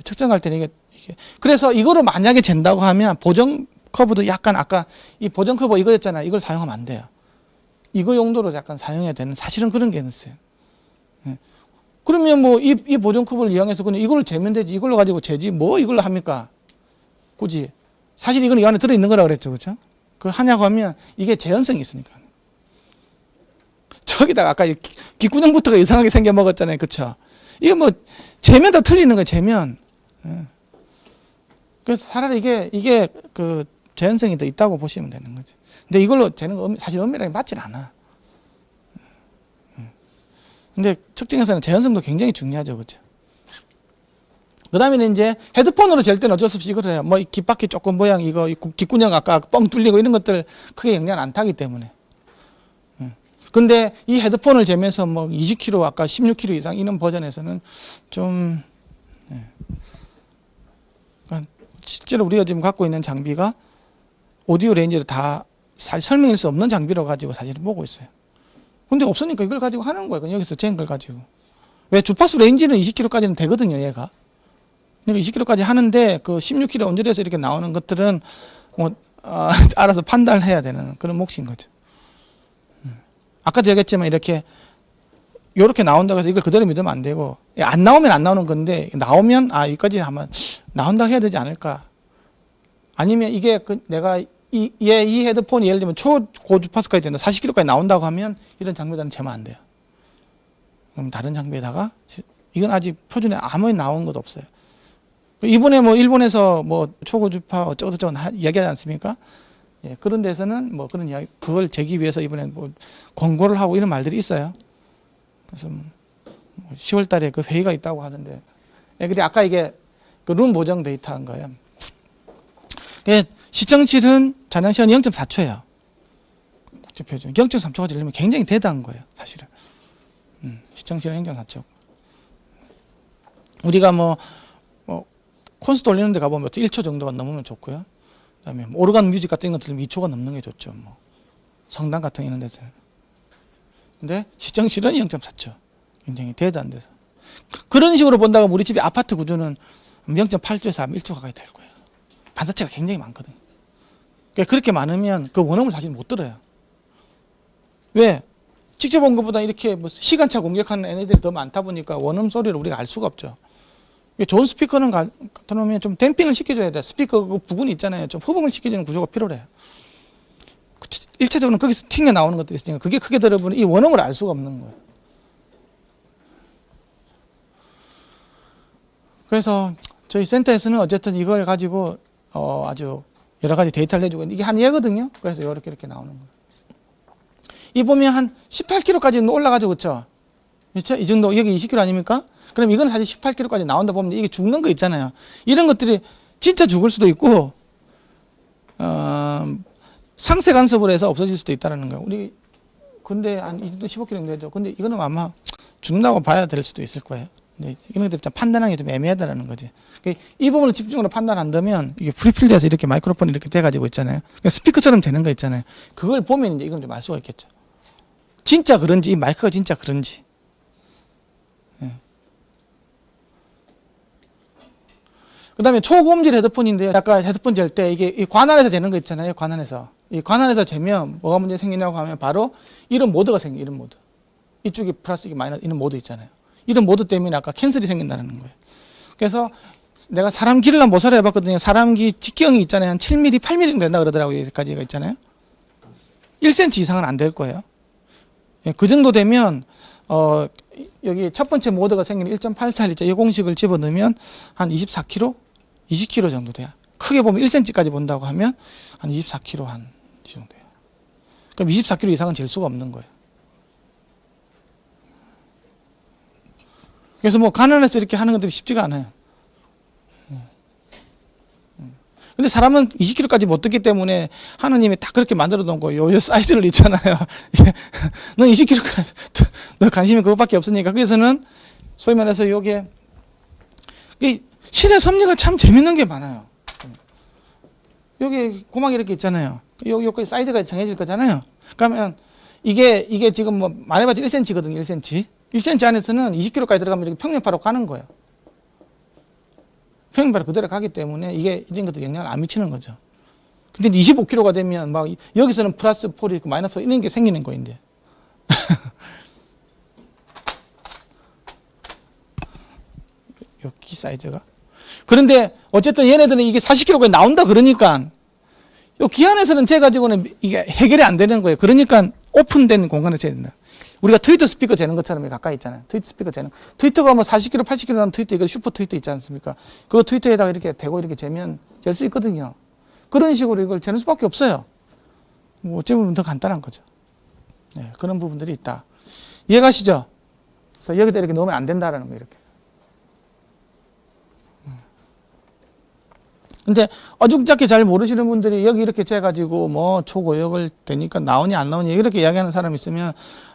[SPEAKER 1] 측정할 때는 이게 그래서 이거를 만약에 잰다고 하면 보정 커브도 약간 아까 이 보정 커브 이거였잖아요. 이걸 사용하면 안 돼요. 이거 용도로 약간 사용해야 되는 사실은 그런 게 있어요. 예. 그러면 뭐 이 보정 커브를 이용해서 그냥 이걸로 재면 되지. 이걸로 가지고 재지. 뭐 이걸로 합니까? 굳이. 사실 이건 이 안에 들어있는 거라고 그랬죠. 그렇죠? 그걸 하냐고 하면 이게 재현성이 있으니까. 저기다가 아까 귓구녕부터가 이상하게 생겨 먹었잖아요. 그렇죠? 이거 뭐 재면 더 틀리는 거예요. 재면. 예. 그래서 차라리 이게 그 재현성이 더 있다고 보시면 되는 거죠. 근데 이걸로 재는 거 사실 엄밀하게 맞진 않아. 근데 측정에서는 재현성도 굉장히 중요하죠. 그렇죠? 그 다음에는 이제 헤드폰으로 잴 때는 어쩔 수 없이 이걸 해요. 뭐 귓바퀴 조금 모양 이거 귓구녕 아까 뻥 뚫리고 이런 것들 크게 영향 안 타기 때문에. 근데 이 헤드폰을 재면서 뭐 20kg 아까 16kg 이상 이런 버전에서는 좀 실제로 우리가 지금 갖고 있는 장비가 오디오 레인지를 다 설명할 수 없는 장비로 가지고 사실 보고 있어요. 근데 없으니까 이걸 가지고 하는 거예요. 여기서 잰 걸 가지고. 왜 주파수 레인지는 20km까지는 되거든요, 얘가. 그러니까 20km까지 하는데 그 16km 언저리에서 이렇게 나오는 것들은 뭐 알아서 판단해야 되는 그런 몫인 거죠. 아까도 얘기했지만 이렇게 나온다고 해서 이걸 그대로 믿으면 안 되고 안 나오면 안 나오는 건데 나오면 여기까지 한번 나온다고 해야 되지 않을까. 아니면 이게 내가 이 헤드폰이 예를 들면 초고주파수까지 된다 40km까지 나온다고 하면 이런 장비들은 재면 안 돼요. 그럼 다른 장비에다가 이건 아직 표준에 아무리 나온 것도 없어요. 이번에 뭐 일본에서 뭐 초고주파 어쩌고저쩌고 이야기하지 않습니까? 예, 그런 데서는 뭐 그런 이야기 그걸 재기 위해서 이번에 뭐 권고를 하고 이런 말들이 있어요. 그래서 10월 달에 그 회의가 있다고 하는데, 예, 근데 아까 이게 그 룸 보정 데이터인 거예요. 예, 시청실은 잔향 시간이 0.4초예요. 국제표준 0.3초가 지르면 굉장히 대단한 거예요, 사실은. 시청실은 0.4초. 우리가 뭐 콘서트 올리는 데 가보면 1초 정도가 넘으면 좋고요. 그다음에 뭐 오르간 뮤직 같은 거 들으면 2초가 넘는 게 좋죠. 뭐 성당 같은 이런 데서는. 근데 시청실은 0.4초. 굉장히 대단한 데서. 그런 식으로 본다고 우리 집의 아파트 구조는 0.8초에서 1초 가까이 될 거예요. 반사체가 굉장히 많거든요. 그러니까 그렇게 많으면 그 원음을 사실 못 들어요. 왜? 직접 온 것보다 이렇게 뭐 시간차 공격하는 애들이 더 많다 보니까 원음 소리를 우리가 알 수가 없죠. 좋은 스피커는 들어오면 좀 댐핑을 시켜줘야 돼. 스피커 그 부분이 있잖아요. 좀 흡음을 시켜주는 구조가 필요해요. 1차적으로는 거기서 튕겨 나오는 것들이 있으니까 그게 크게 들어보면 이 원음을 알 수가 없는 거예요. 그래서 저희 센터에서는 어쨌든 이걸 가지고 아주 여러 가지 데이터를 내주고 이게 한 예거든요. 그래서 이렇게 나오는 거예요. 이 보면 한 18km까지 올라가죠, 그렇죠? 이 정도 여기 20km 아닙니까? 그럼 이건 사실 18km까지 나온다 보면 이게 죽는 거 있잖아요. 이런 것들이 진짜 죽을 수도 있고 상세 간섭을 해서 없어질 수도 있다는 거예요. 우리 근데 한 이 정도 15kg 정도 되죠. 근데 이거는 아마 죽는다고 봐야 될 수도 있을 거예요. 근데 이런 것들 판단하기 좀 애매하다는 거지. 이 부분을 집중으로 판단한다면 이게 프리필드에서 이렇게 마이크로폰이 이렇게 돼가지고 있잖아요. 그러니까 스피커처럼 되는 거 있잖아요. 그걸 보면 이제 이건 좀 알 수가 있겠죠. 진짜 그런지 이 마이크가 진짜 그런지. 예. 그다음에 초고음질 헤드폰인데요. 아까 헤드폰 잴 때 이게 이 관안에서 재는 거 있잖아요. 관안에서 이 관안에서 재면 뭐가 문제 생기냐고 하면 바로 이런 모드가 생겨. 이런 모드. 이쪽이 플러스 이게 마이너스 이런 모드 있잖아요. 이런 모드 때문에 아까 캔슬이 생긴다는 거예요. 그래서 내가 사람 귀를 한번 모사를 해봤거든요. 사람 귀 직경이 있잖아요. 한 7mm, 8mm 정도 된다 그러더라고요. 여기까지가 있잖아요. 1cm 이상은 안 될 거예요. 그 정도 되면 여기 첫 번째 모드가 생기는 1.8차일자 이 공식을 집어넣으면 한 24kg? 20kg 정도 돼요. 크게 보면 1cm까지 본다고 하면 한 24kg 한 이 정도 돼요. 그럼 24kg 이상은 잴 수가 없는 거예요. 그래서 뭐 가난해서 이렇게 하는 것들이 쉽지가 않아요. 근데 사람은 20kg까지 못 듣기 때문에 하느님이 딱 그렇게 만들어 놓은 거예요. 요 사이즈를 있잖아요. 넌 20kg까지, 너 관심이 그것밖에 없으니까. 그래서는 소위 말해서 요게, 신의 섭리가 참 재밌는 게 많아요. 여기 고막이 이렇게 있잖아요. 여기 사이즈가 정해질 거잖아요. 그러면 이게 지금 뭐 말해봤자 1cm거든요. 1cm. 1cm 안에서는 20kg까지 들어가면 이렇게 평면파로 가는 거예요. 평면파로 그대로 가기 때문에 이게 이런 것도 영향을 안 미치는 거죠. 근데 25kg가 되면 막 여기서는 플러스 4이 있고 마이너스 4 이런 게 생기는 거인데. 여기 사이즈가. 그런데 어쨌든 얘네들은 이게 40kg까지 나온다 그러니까 요 기안에서는 재 가지고는 이게 해결이 안 되는 거예요. 그러니까 오픈된 공간에 재야 된다. 우리가 트위터 스피커 재는 것처럼 가까이 있잖아요. 트위터 스피커 재는. 트위터가 뭐 40kg, 80kg 나온 트위터, 이거 슈퍼 트위터 있지 않습니까? 그거 트위터에다가 이렇게 대고 이렇게 재면 잴 수 있거든요. 그런 식으로 이걸 재는 수밖에 없어요. 뭐 어쩌면 더 간단한 거죠. 네, 그런 부분들이 있다. 이해가시죠? 그래서 여기다 이렇게 넣으면 안 된다라는 거 이렇게. 근데 어중잡게 잘 모르시는 분들이 여기 이렇게 재가지고 뭐 초고역을 되니까 나오니 안 나오니 이렇게 이야기하는 사람이 있으면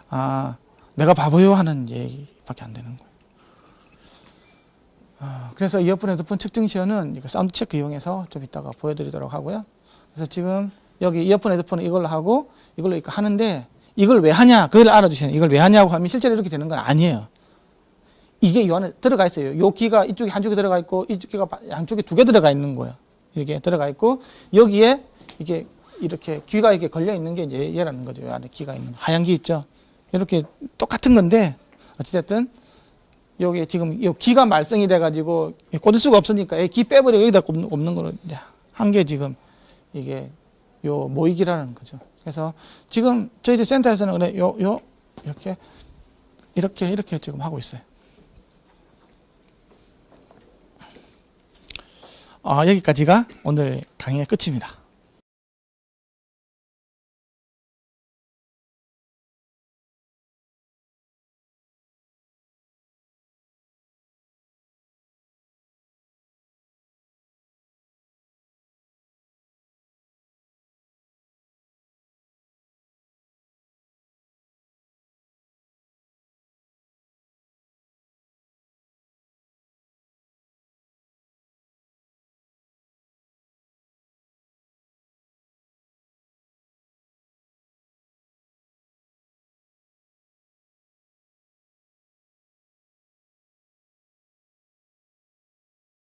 [SPEAKER 1] 아, 내가 바보요 하는 얘기밖에 안 되는 거예요. 그래서 이어폰 헤드폰 측정 시연은 이거 사운드 체크 이용해서 좀 이따가 보여드리도록 하고요. 그래서 지금 여기 이어폰 헤드폰은 이걸로 하고 이걸로 이렇게 하는데 이걸 왜 하냐 그걸 알아주셔야 돼요. 이걸 왜 하냐고 하면 실제로 이렇게 되는 건 아니에요. 이게 이 안에 들어가 있어요. 요 귀가 이쪽에 한쪽에 들어가 있고 이쪽 귀가 양쪽에 두 개 들어가 있는 거예요. 이렇게 들어가 있고 여기에 이게 이렇게 귀가 이렇게 걸려 있는 게 이제 얘라는 거죠. 요 안에 귀가 있는 거. 하얀 귀 있죠. 이렇게 똑같은 건데 어찌됐든 여기 지금 요 귀가 말썽이 돼가지고 꽂을 수가 없으니까 귀 빼버려 여기다 없는 거로 이제 한 게 지금 이게 요 모이기라는 거죠. 그래서 지금 저희들 센터에서는 그래 이렇게 지금 하고 있어요. 여기까지가 오늘 강의의 끝입니다.